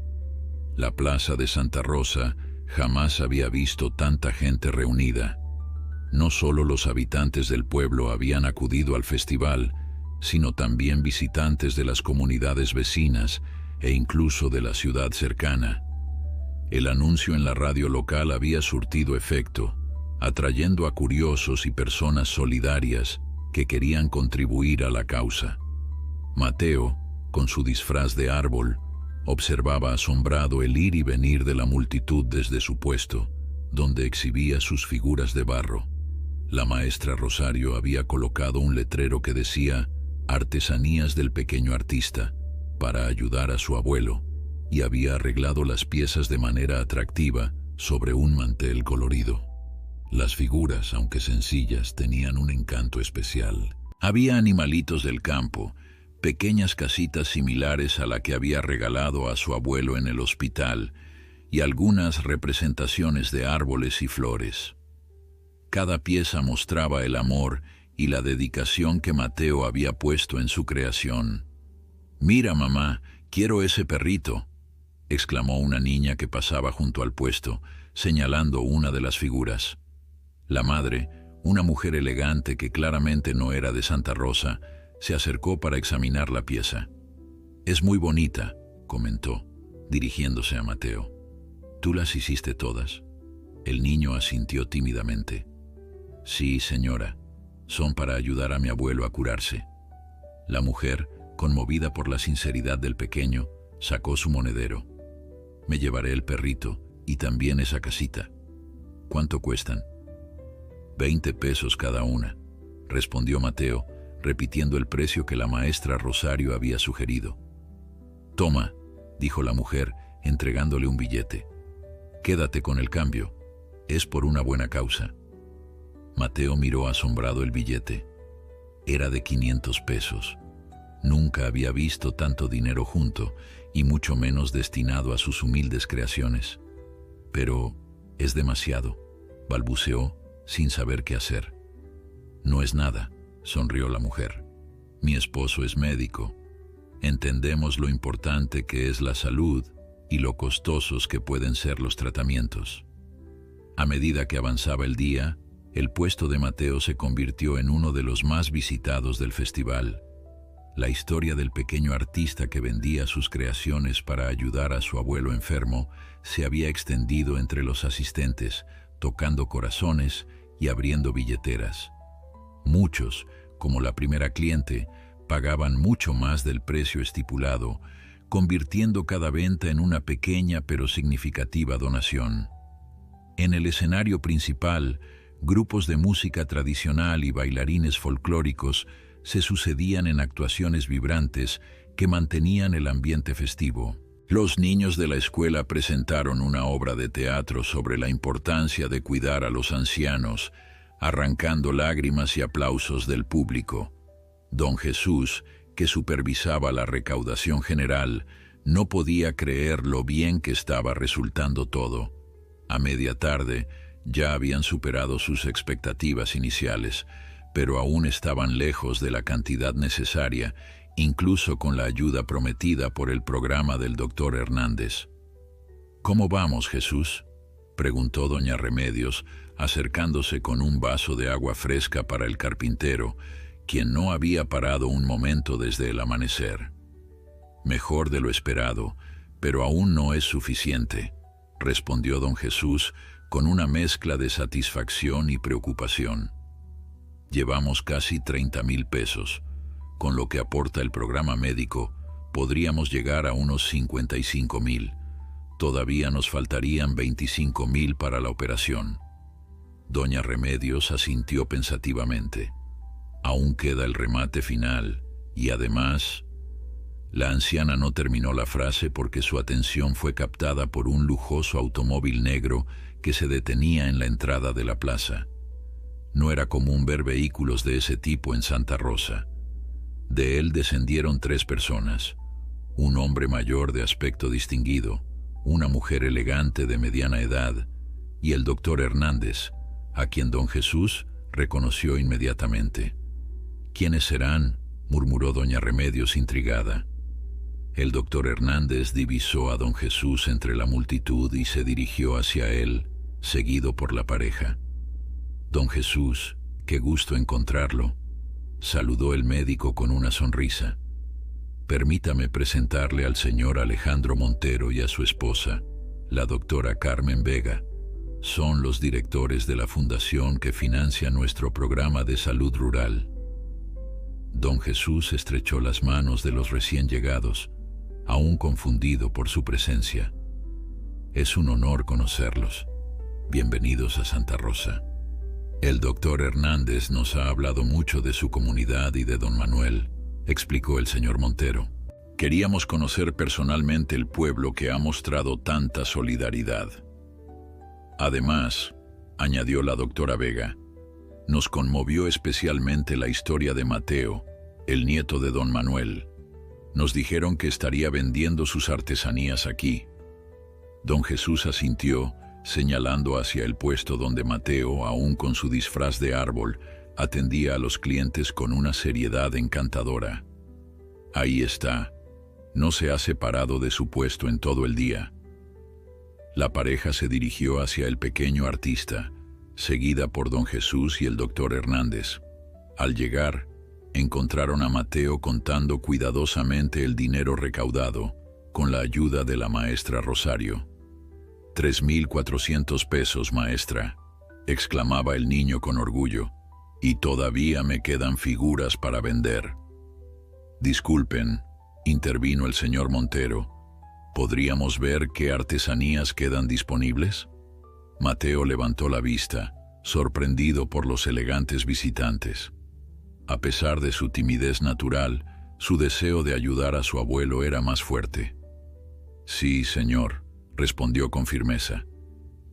Speaker 1: La plaza de Santa Rosa jamás había visto tanta gente reunida. No solo los habitantes del pueblo habían acudido al festival, sino también visitantes de las comunidades vecinas e incluso de la ciudad cercana. El anuncio en la radio local había surtido efecto, atrayendo a curiosos y personas solidarias que querían contribuir a la causa. Mateo, con su disfraz de árbol, observaba asombrado el ir y venir de la multitud desde su puesto, donde exhibía sus figuras de barro. La maestra Rosario había colocado un letrero que decía «Artesanías del pequeño artista», para ayudar a su abuelo, y había arreglado las piezas de manera atractiva sobre un mantel colorido. Las figuras, aunque sencillas, tenían un encanto especial. Había animalitos del campo, pequeñas casitas similares a la que había regalado a su abuelo en el hospital, y algunas representaciones de árboles y flores. Cada pieza mostraba el amor y la dedicación que Mateo había puesto en su creación. «Mira, mamá, quiero ese perrito», exclamó una niña que pasaba junto al puesto, señalando una de las figuras. La madre, una mujer elegante que claramente no era de Santa Rosa, se acercó para examinar la pieza. «Es muy bonita», comentó, dirigiéndose a Mateo. «¿Tú las hiciste todas?». El niño asintió tímidamente. «Sí, señora, son para ayudar a mi abuelo a curarse». La mujer, conmovida por la sinceridad del pequeño, sacó su monedero. «Me llevaré el perrito y también esa casita». «¿Cuánto cuestan?». «20 pesos cada una», respondió Mateo, repitiendo el precio que la maestra Rosario había sugerido. «Toma», dijo la mujer, entregándole un billete. «Quédate con el cambio». Es por una buena causa. Mateo miró asombrado el billete. Era de 500 pesos. Nunca había visto tanto dinero junto, y mucho menos destinado a sus humildes creaciones. Pero es demasiado, balbuceó, sin saber qué hacer. No es nada, sonrió la mujer. Mi esposo es médico. Entendemos lo importante que es la salud y lo costosos que pueden ser los tratamientos. A medida que avanzaba el día, el puesto de Mateo se convirtió en uno de los más visitados del festival. La historia del pequeño artista que vendía sus creaciones para ayudar a su abuelo enfermo se había extendido entre los asistentes, tocando corazones y abriendo billeteras. Muchos, como la primera cliente, pagaban mucho más del precio estipulado, convirtiendo cada venta en una pequeña pero significativa donación. En el escenario principal, grupos de música tradicional y bailarines folclóricos se sucedían en actuaciones vibrantes que mantenían el ambiente festivo. Los niños de la escuela presentaron una obra de teatro sobre la importancia de cuidar a los ancianos, arrancando lágrimas y aplausos del público. Don Jesús, que supervisaba la recaudación general, no podía creer lo bien que estaba resultando todo. A media tarde, ya habían superado sus expectativas iniciales, pero aún estaban lejos de la cantidad necesaria, incluso con la ayuda prometida por el programa del doctor Hernández. ¿Cómo vamos, Jesús?, preguntó doña Remedios, acercándose con un vaso de agua fresca para el carpintero, quien no había parado un momento desde el amanecer. Mejor de lo esperado, pero aún no es suficiente, respondió don Jesús con una mezcla de satisfacción y preocupación. Llevamos casi 30,000 pesos. Con lo que aporta el programa médico, podríamos llegar a unos 55,000. Todavía nos faltarían 25,000 para la operación. Doña Remedios asintió pensativamente. Aún queda el remate final, y además... La anciana no terminó la frase porque su atención fue captada por un lujoso automóvil negro que se detenía en la entrada de la plaza. No era común ver vehículos de ese tipo en Santa Rosa. De él descendieron 3 personas: un hombre mayor de aspecto distinguido, una mujer elegante de mediana edad y el doctor Hernández, a quien don Jesús reconoció inmediatamente. ¿Quiénes serán?, murmuró doña Remedios intrigada. El doctor Hernández divisó a don Jesús entre la multitud y se dirigió hacia él, seguido por la pareja. Don Jesús, qué gusto encontrarlo, saludó el médico con una sonrisa. Permítame presentarle al señor Alejandro Montero y a su esposa, la doctora Carmen Vega. Son los directores de la fundación que financia nuestro programa de salud rural. Don Jesús estrechó las manos de los recién llegados, aún confundido por su presencia. Es un honor conocerlos. Bienvenidos a Santa Rosa. El doctor Hernández nos ha hablado mucho de su comunidad y de don Manuel, explicó el señor Montero. Queríamos conocer personalmente el pueblo que ha mostrado tanta solidaridad. Además, añadió la doctora Vega, nos conmovió especialmente la historia de Mateo, el nieto de don Manuel. Nos dijeron que estaría vendiendo sus artesanías aquí. Don Jesús asintió, señalando hacia el puesto donde Mateo, aún con su disfraz de árbol, atendía a los clientes con una seriedad encantadora. Ahí está. No se ha separado de su puesto en todo el día. La pareja se dirigió hacia el pequeño artista, seguida por don Jesús y el doctor Hernández. Al llegar, encontraron a Mateo contando cuidadosamente el dinero recaudado, con la ayuda de la maestra Rosario. 3,400 pesos, maestra, exclamaba el niño con orgullo, y todavía me quedan figuras para vender. Disculpen, intervino el señor Montero, ¿podríamos ver qué artesanías quedan disponibles? Mateo levantó la vista, sorprendido por los elegantes visitantes. A pesar de su timidez natural, su deseo de ayudar a su abuelo era más fuerte. Sí, señor, respondió con firmeza.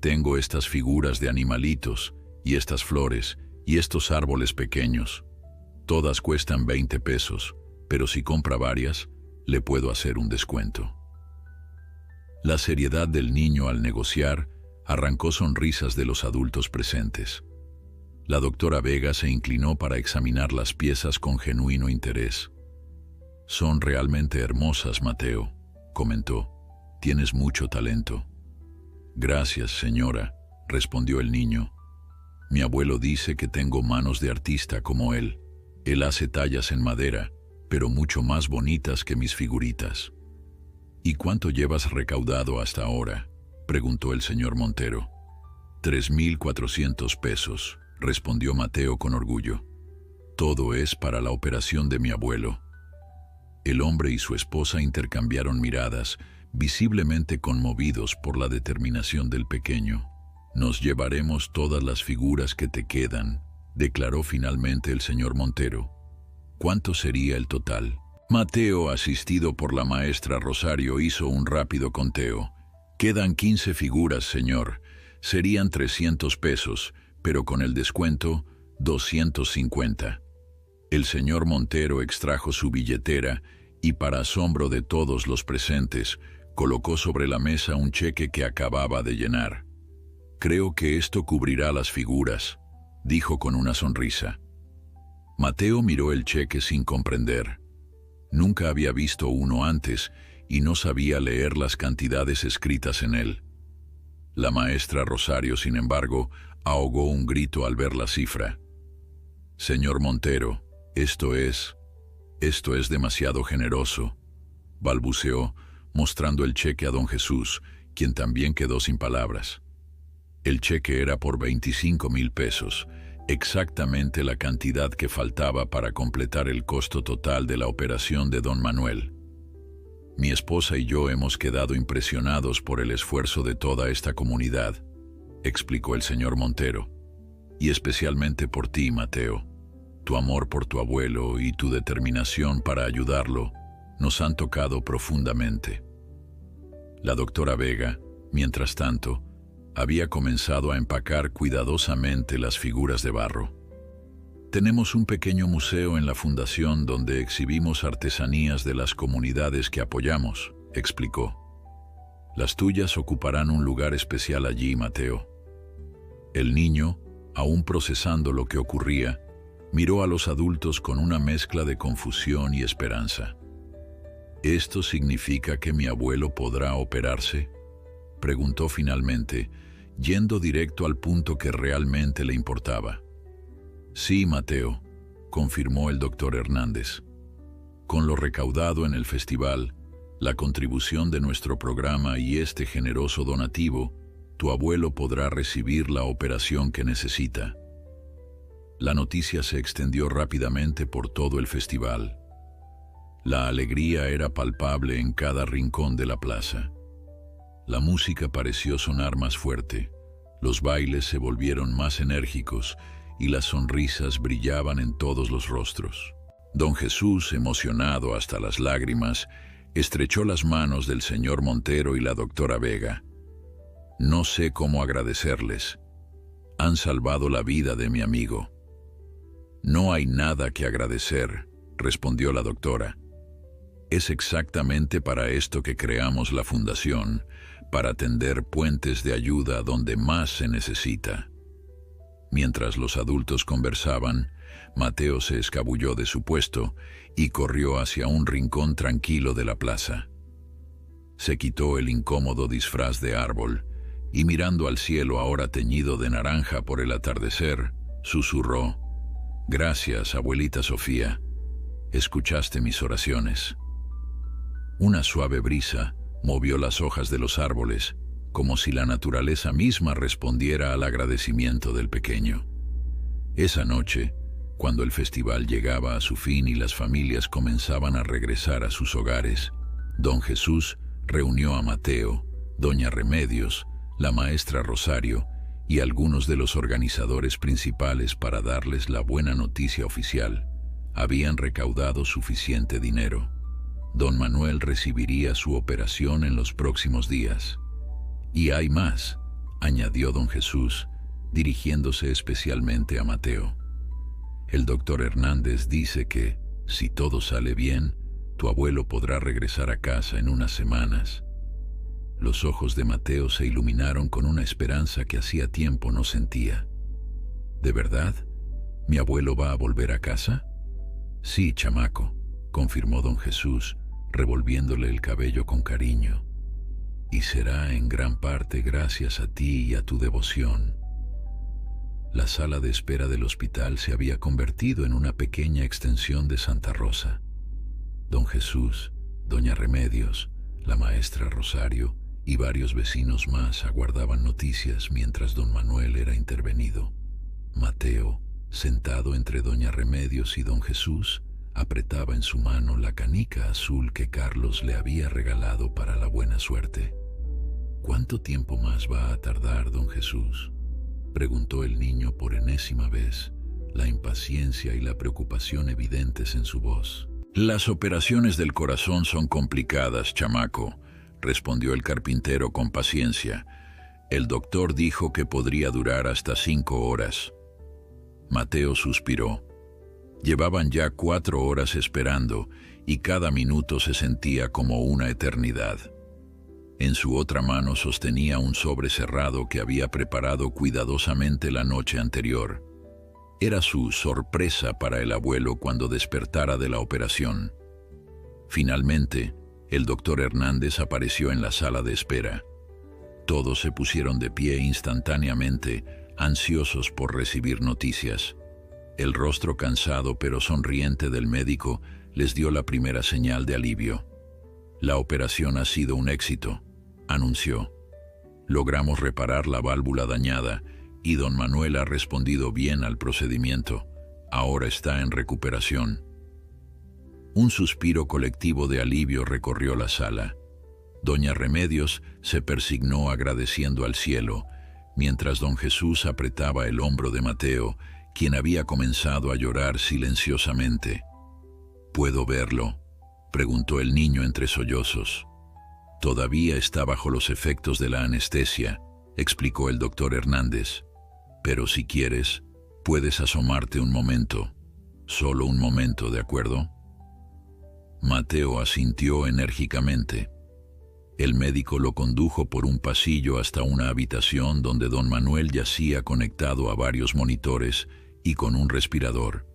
Speaker 1: Tengo estas figuras de animalitos, y estas flores, y estos árboles pequeños. Todas cuestan 20 pesos, pero si compra varias, le puedo hacer un descuento. La seriedad del niño al negociar arrancó sonrisas de los adultos presentes. La doctora Vega se inclinó para examinar las piezas con genuino interés. «Son realmente hermosas, Mateo», comentó. «Tienes mucho talento». «Gracias, señora», respondió el niño. «Mi abuelo dice que tengo manos de artista como él. Él hace tallas en madera, pero mucho más bonitas que mis figuritas». «¿Y cuánto llevas recaudado hasta ahora?», preguntó el señor Montero. 3.400 pesos, respondió Mateo con orgullo. «Todo es para la operación de mi abuelo». El hombre y su esposa intercambiaron miradas, visiblemente conmovidos por la determinación del pequeño. «Nos llevaremos todas las figuras que te quedan», declaró finalmente el señor Montero. «¿Cuánto sería el total?». Mateo, asistido por la maestra Rosario, hizo un rápido conteo. «Quedan 15 figuras, señor. Serían 300 pesos, pero con el descuento, 250. El señor Montero extrajo su billetera y, para asombro de todos los presentes, colocó sobre la mesa un cheque que acababa de llenar. «Creo que esto cubrirá las figuras», dijo con una sonrisa. Mateo miró el cheque sin comprender. Nunca había visto uno antes y no sabía leer las cantidades escritas en él. La maestra Rosario, sin embargo, ahogó un grito al ver la cifra. «Señor Montero, esto es demasiado generoso», balbuceó, mostrando el cheque a don Jesús, quien también quedó sin palabras. El cheque era por 25,000 pesos, exactamente la cantidad que faltaba para completar el costo total de la operación de don Manuel. «Mi esposa y yo hemos quedado impresionados por el esfuerzo de toda esta comunidad», explicó el señor Montero, «y especialmente por ti, Mateo. Tu amor por tu abuelo y tu determinación para ayudarlo nos han tocado profundamente». La doctora Vega, mientras tanto, había comenzado a empacar cuidadosamente las figuras de barro. «Tenemos un pequeño museo en la fundación donde exhibimos artesanías de las comunidades que apoyamos», explicó. «Las tuyas ocuparán un lugar especial allí, Mateo». El niño, aún procesando lo que ocurría, miró a los adultos con una mezcla de confusión y esperanza. «¿Esto significa que mi abuelo podrá operarse?», preguntó finalmente, yendo directo al punto que realmente le importaba. «Sí, Mateo», confirmó el doctor Hernández. «Con lo recaudado en el festival, la contribución de nuestro programa y este generoso donativo, tu abuelo podrá recibir la operación que necesita». La noticia se extendió rápidamente por todo el festival. La alegría era palpable en cada rincón de la plaza. La música pareció sonar más fuerte, los bailes se volvieron más enérgicos y las sonrisas brillaban en todos los rostros. Don Jesús, emocionado hasta las lágrimas, estrechó las manos del señor Montero y la doctora Vega. «No sé cómo agradecerles. Han salvado la vida de mi amigo». «No hay nada que agradecer», respondió la doctora. «Es exactamente para esto que creamos la fundación, para tender puentes de ayuda donde más se necesita». Mientras los adultos conversaban, Mateo se escabulló de su puesto y corrió hacia un rincón tranquilo de la plaza. Se quitó el incómodo disfraz de árbol y, mirando al cielo ahora teñido de naranja por el atardecer, susurró: «Gracias, abuelita Sofía. Escuchaste mis oraciones». Una suave brisa movió las hojas de los árboles, como si la naturaleza misma respondiera al agradecimiento del pequeño. Esa noche, cuando el festival llegaba a su fin y las familias comenzaban a regresar a sus hogares, don Jesús reunió a Mateo, doña Remedios, la maestra Rosario y algunos de los organizadores principales para darles la buena noticia oficial. Habían recaudado suficiente dinero. Don Manuel recibiría su operación en los próximos días. Y hay más. añadió don Jesús, dirigiéndose especialmente a Mateo. El doctor Hernández dice que, si todo sale bien, tu abuelo podrá regresar a casa en unas semanas. Los ojos de Mateo se iluminaron con una esperanza que hacía tiempo no sentía. ¿De verdad? ¿Mi abuelo va a volver a casa? Sí, chamaco, confirmó don Jesús, revolviéndole el cabello con cariño. Y será en gran parte gracias a ti y a tu devoción. La sala de espera del hospital se había convertido en una pequeña extensión de Santa Rosa. Don Jesús, doña Remedios, la maestra Rosario y varios vecinos más aguardaban noticias mientras don Manuel era intervenido. Mateo, sentado entre doña Remedios y don Jesús, apretaba en su mano la canica azul que Carlos le había regalado para la buena suerte. ¿Cuánto tiempo más va a tardar, don Jesús?, preguntó el niño por enésima vez, la impaciencia y la preocupación evidentes en su voz. Las operaciones del corazón son complicadas, chamaco, respondió el carpintero con paciencia. El doctor dijo que podría durar hasta 5 horas. Mateo suspiró. Llevaban ya 4 horas esperando y cada minuto se sentía como una eternidad. En su otra mano sostenía un sobre cerrado que había preparado cuidadosamente la noche anterior. Era su sorpresa para el abuelo cuando despertara de la operación. Finalmente, el doctor Hernández apareció en la sala de espera. Todos se pusieron de pie instantáneamente, ansiosos por recibir noticias. El rostro cansado pero sonriente del médico les dio la primera señal de alivio. La operación ha sido un éxito, anunció. Logramos reparar la válvula dañada y don Manuel ha respondido bien al procedimiento. Ahora está en recuperación. Un suspiro colectivo de alivio recorrió la sala. Doña Remedios se persignó agradeciendo al cielo, mientras don Jesús apretaba el hombro de Mateo, quien había comenzado a llorar silenciosamente. ¿Puedo verlo?, preguntó el niño entre sollozos. Todavía está bajo los efectos de la anestesia, explicó el doctor Hernández. Pero si quieres, puedes asomarte un momento. Solo un momento, ¿de acuerdo? Mateo asintió enérgicamente. El médico lo condujo por un pasillo hasta una habitación donde don Manuel yacía conectado a varios monitores y con un respirador.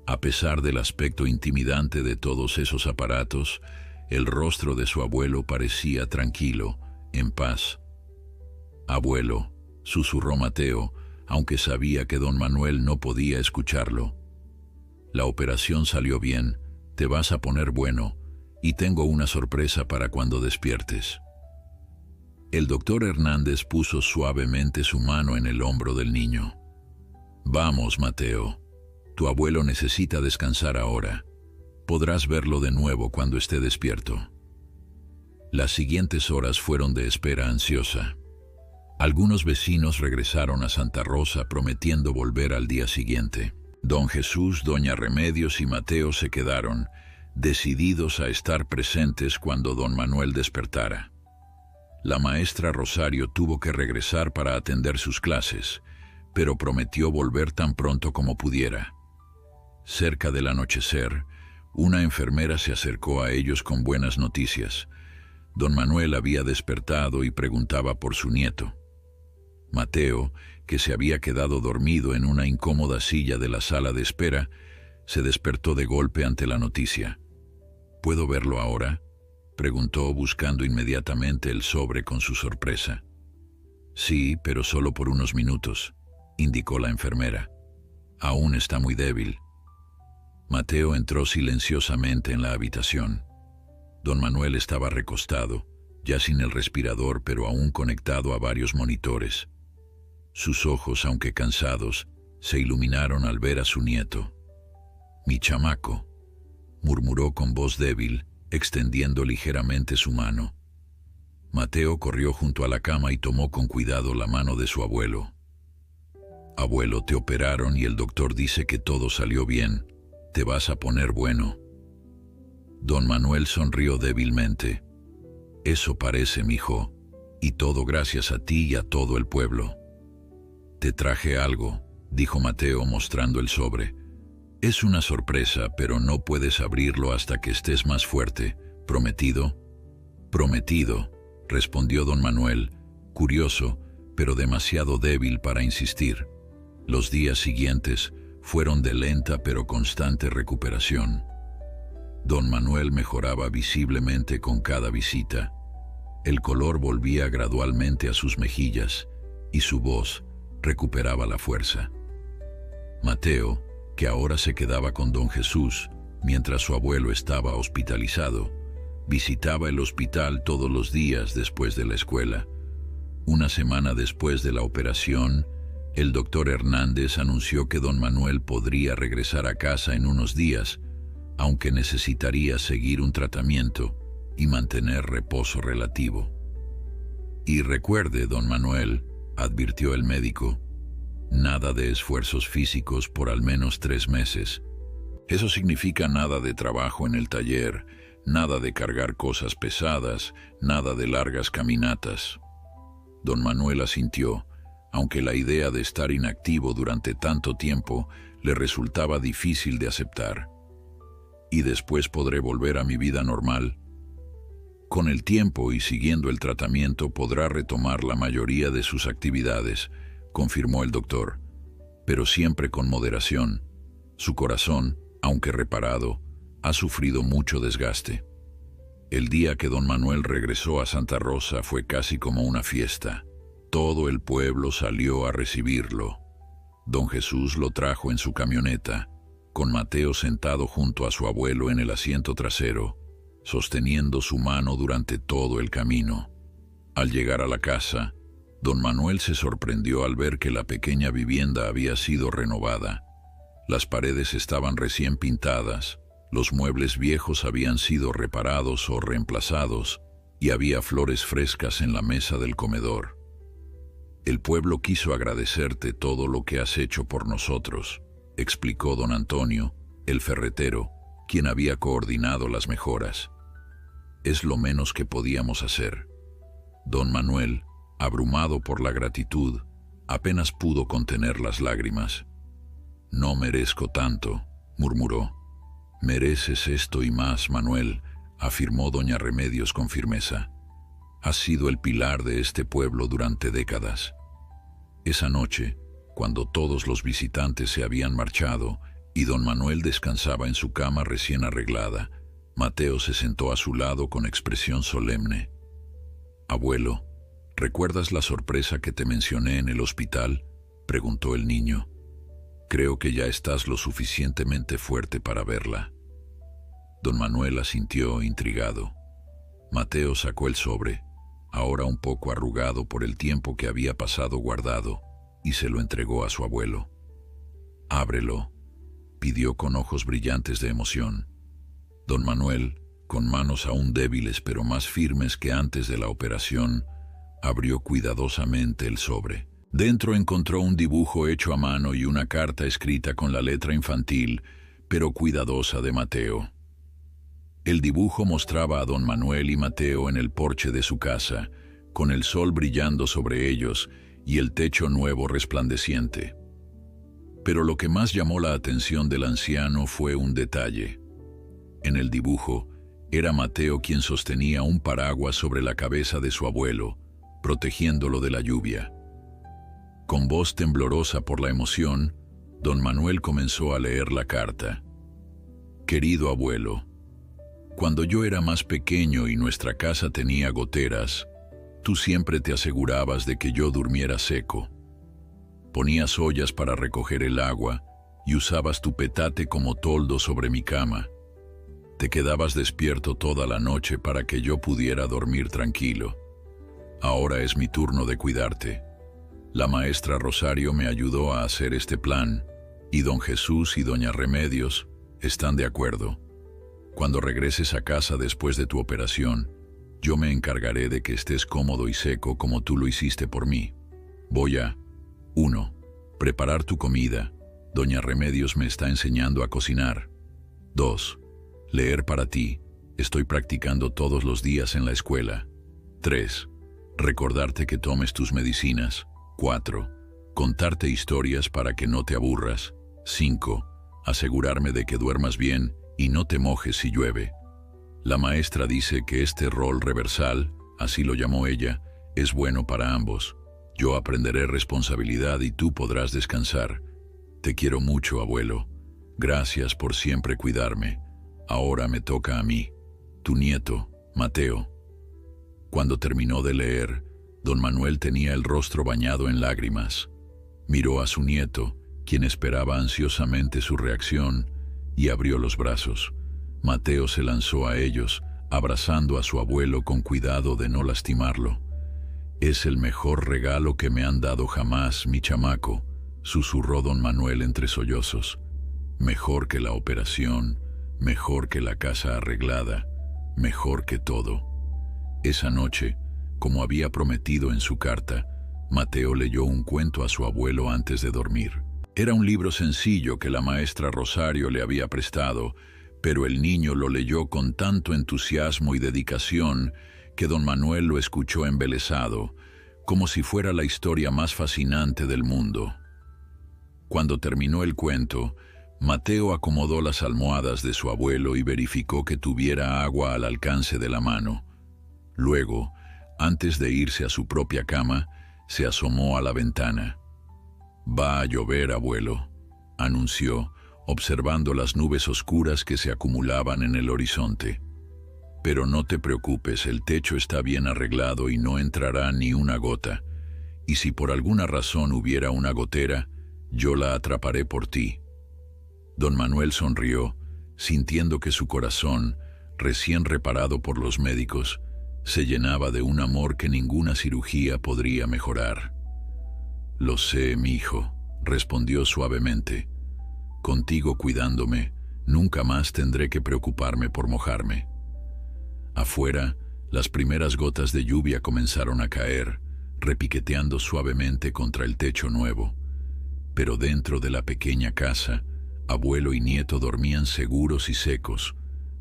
Speaker 1: A pesar del aspecto intimidante de todos esos aparatos, el rostro de su abuelo parecía tranquilo, en paz. «Abuelo», susurró Mateo, aunque sabía que don Manuel no podía escucharlo. «La operación salió bien, te vas a poner bueno, y tengo una sorpresa para cuando despiertes». El doctor Hernández puso suavemente su mano en el hombro del niño. «Vamos, Mateo. Tu abuelo necesita descansar ahora. Podrás verlo de nuevo cuando esté despierto». Las siguientes horas fueron de espera ansiosa. Algunos vecinos regresaron a Santa Rosa prometiendo volver al día siguiente. Don Jesús, doña Remedios y Mateo se quedaron, decididos a estar presentes cuando don Manuel despertara. La maestra Rosario tuvo que regresar para atender sus clases, pero prometió volver tan pronto como pudiera. Cerca del anochecer, una enfermera se acercó a ellos con buenas noticias. Don Manuel había despertado y preguntaba por su nieto. Mateo, que se había quedado dormido en una incómoda silla de la sala de espera, se despertó de golpe ante la noticia. «¿Puedo verlo ahora?», preguntó buscando inmediatamente el sobre con su sorpresa. «Sí, pero solo por unos minutos», indicó la enfermera. «Aún está muy débil». Mateo entró silenciosamente en la habitación. Don Manuel estaba recostado, ya sin el respirador pero aún conectado a varios monitores. Sus ojos, aunque cansados, se iluminaron al ver a su nieto. «Mi chamaco», murmuró con voz débil, extendiendo ligeramente su mano. Mateo corrió junto a la cama y tomó con cuidado la mano de su abuelo. «Abuelo, te operaron y el doctor dice que todo salió bien. Te vas a poner bueno». Don Manuel sonrió débilmente. «Eso parece, mijo. Y todo gracias a ti y a todo el pueblo. Te traje algo, dijo Mateo mostrando el sobre. Es una sorpresa, pero no puedes abrirlo hasta que estés más fuerte. ¿Prometido? Prometido, respondió don Manuel, curioso, pero demasiado débil para insistir. Los días siguientes fueron de lenta pero constante recuperación. Don Manuel mejoraba visiblemente con cada visita. El color volvía gradualmente a sus mejillas y su voz recuperaba la fuerza. Mateo, que ahora se quedaba con don Jesús mientras su abuelo estaba hospitalizado, visitaba el hospital todos los días después de la escuela. Una semana después de la operación, el doctor Hernández anunció que don Manuel podría regresar a casa en unos días, aunque necesitaría seguir un tratamiento y mantener reposo relativo. Y recuerde, don Manuel, advirtió el médico, nada de esfuerzos físicos por al menos 3 meses. Eso significa nada de trabajo en el taller, nada de cargar cosas pesadas, nada de largas caminatas. Don Manuel asintió, aunque la idea de estar inactivo durante tanto tiempo le resultaba difícil de aceptar. ¿Y después podré volver a mi vida normal? Con el tiempo y siguiendo el tratamiento podrá retomar la mayoría de sus actividades, confirmó el doctor, pero siempre con moderación. Su corazón, aunque reparado, ha sufrido mucho desgaste. El día que don Manuel regresó a Santa Rosa fue casi como una fiesta. Todo el pueblo salió a recibirlo. Don Jesús lo trajo en su camioneta, con Mateo sentado junto a su abuelo en el asiento trasero, sosteniendo su mano durante todo el camino. Al llegar a la casa, don Manuel se sorprendió al ver que la pequeña vivienda había sido renovada. Las paredes estaban recién pintadas, los muebles viejos habían sido reparados o reemplazados, y había flores frescas en la mesa del comedor. El pueblo quiso agradecerte todo lo que has hecho por nosotros, explicó don Antonio, el ferretero, quien había coordinado las mejoras. Es lo menos que podíamos hacer. Don Manuel, abrumado por la gratitud, apenas pudo contener las lágrimas. No merezco tanto, murmuró. Mereces esto y más, Manuel, afirmó doña Remedios con firmeza. Has sido el pilar de este pueblo durante décadas. Esa noche, cuando todos los visitantes se habían marchado y don Manuel descansaba en su cama recién arreglada, Mateo se sentó a su lado con expresión solemne. Abuelo, ¿recuerdas la sorpresa que te mencioné en el hospital?, preguntó el niño. Creo que ya estás lo suficientemente fuerte para verla. Don Manuel asintió intrigado. Mateo sacó el sobre, ahora un poco arrugado por el tiempo que había pasado guardado, y se lo entregó a su abuelo. Ábrelo, pidió con ojos brillantes de emoción. Don Manuel, con manos aún débiles pero más firmes que antes de la operación, abrió cuidadosamente el sobre. Dentro encontró un dibujo hecho a mano y una carta escrita con la letra infantil, pero cuidadosa de Mateo. El dibujo mostraba a don Manuel y Mateo en el porche de su casa, con el sol brillando sobre ellos y el techo nuevo resplandeciente. Pero lo que más llamó la atención del anciano fue un detalle. En el dibujo, era Mateo quien sostenía un paraguas sobre la cabeza de su abuelo, protegiéndolo de la lluvia. Con voz temblorosa por la emoción, don Manuel comenzó a leer la carta. Querido abuelo, cuando yo era más pequeño y nuestra casa tenía goteras, tú siempre te asegurabas de que yo durmiera seco. Ponías ollas para recoger el agua y usabas tu petate como toldo sobre mi cama. Te quedabas despierto toda la noche para que yo pudiera dormir tranquilo. Ahora es mi turno de cuidarte. La maestra Rosario me ayudó a hacer este plan, y don Jesús y doña Remedios están de acuerdo. Cuando regreses a casa después de tu operación, yo me encargaré de que estés cómodo y seco como tú lo hiciste por mí. Voy a 1. Preparar tu comida. Doña Remedios me está enseñando a cocinar. 2. Leer para ti. Estoy practicando todos los días en la escuela. 3. recordarte que tomes tus medicinas. 4. Contarte historias para que no te aburras. 5. Asegurarme de que duermas bien y no te mojes si llueve. La maestra dice que este rol reversal, así lo llamó ella, es bueno para ambos. Yo aprenderé responsabilidad y tú podrás descansar. Te quiero mucho, abuelo. Gracias por siempre cuidarme. Ahora me toca a mí, tu nieto, Mateo. Cuando terminó de leer, don Manuel tenía el rostro bañado en lágrimas. Miró a su nieto, quien esperaba ansiosamente su reacción, y abrió los brazos. Mateo se lanzó a ellos, abrazando a su abuelo con cuidado de no lastimarlo. «Es el mejor regalo que me han dado jamás, mi chamaco», susurró don Manuel entre sollozos. «Mejor que la operación, mejor que la casa arreglada, mejor que todo». Esa noche, como había prometido en su carta, Mateo leyó un cuento a su abuelo antes de dormir. Era un libro sencillo que la maestra Rosario le había prestado, pero el niño lo leyó con tanto entusiasmo y dedicación que don Manuel lo escuchó embelesado, como si fuera la historia más fascinante del mundo. Cuando terminó el cuento, Mateo acomodó las almohadas de su abuelo y verificó que tuviera agua al alcance de la mano. Luego, antes de irse a su propia cama, se asomó a la ventana. «Va a llover, abuelo», anunció, observando las nubes oscuras que se acumulaban en el horizonte. «Pero no te preocupes, el techo está bien arreglado y no entrará ni una gota. Y si por alguna razón hubiera una gotera, yo la atraparé por ti». Don Manuel sonrió, sintiendo que su corazón, recién reparado por los médicos, se llenaba de un amor que ninguna cirugía podría mejorar. «Lo sé, mi hijo», respondió suavemente. «Contigo cuidándome, nunca más tendré que preocuparme por mojarme». Afuera, las primeras gotas de lluvia comenzaron a caer, repiqueteando suavemente contra el techo nuevo. Pero dentro de la pequeña casa, abuelo y nieto dormían seguros y secos,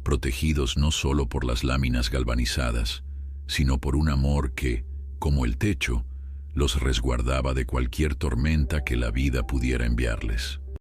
Speaker 1: protegidos no solo por las láminas galvanizadas, sino por un amor que, como el techo, los resguardaba de cualquier tormenta que la vida pudiera enviarles.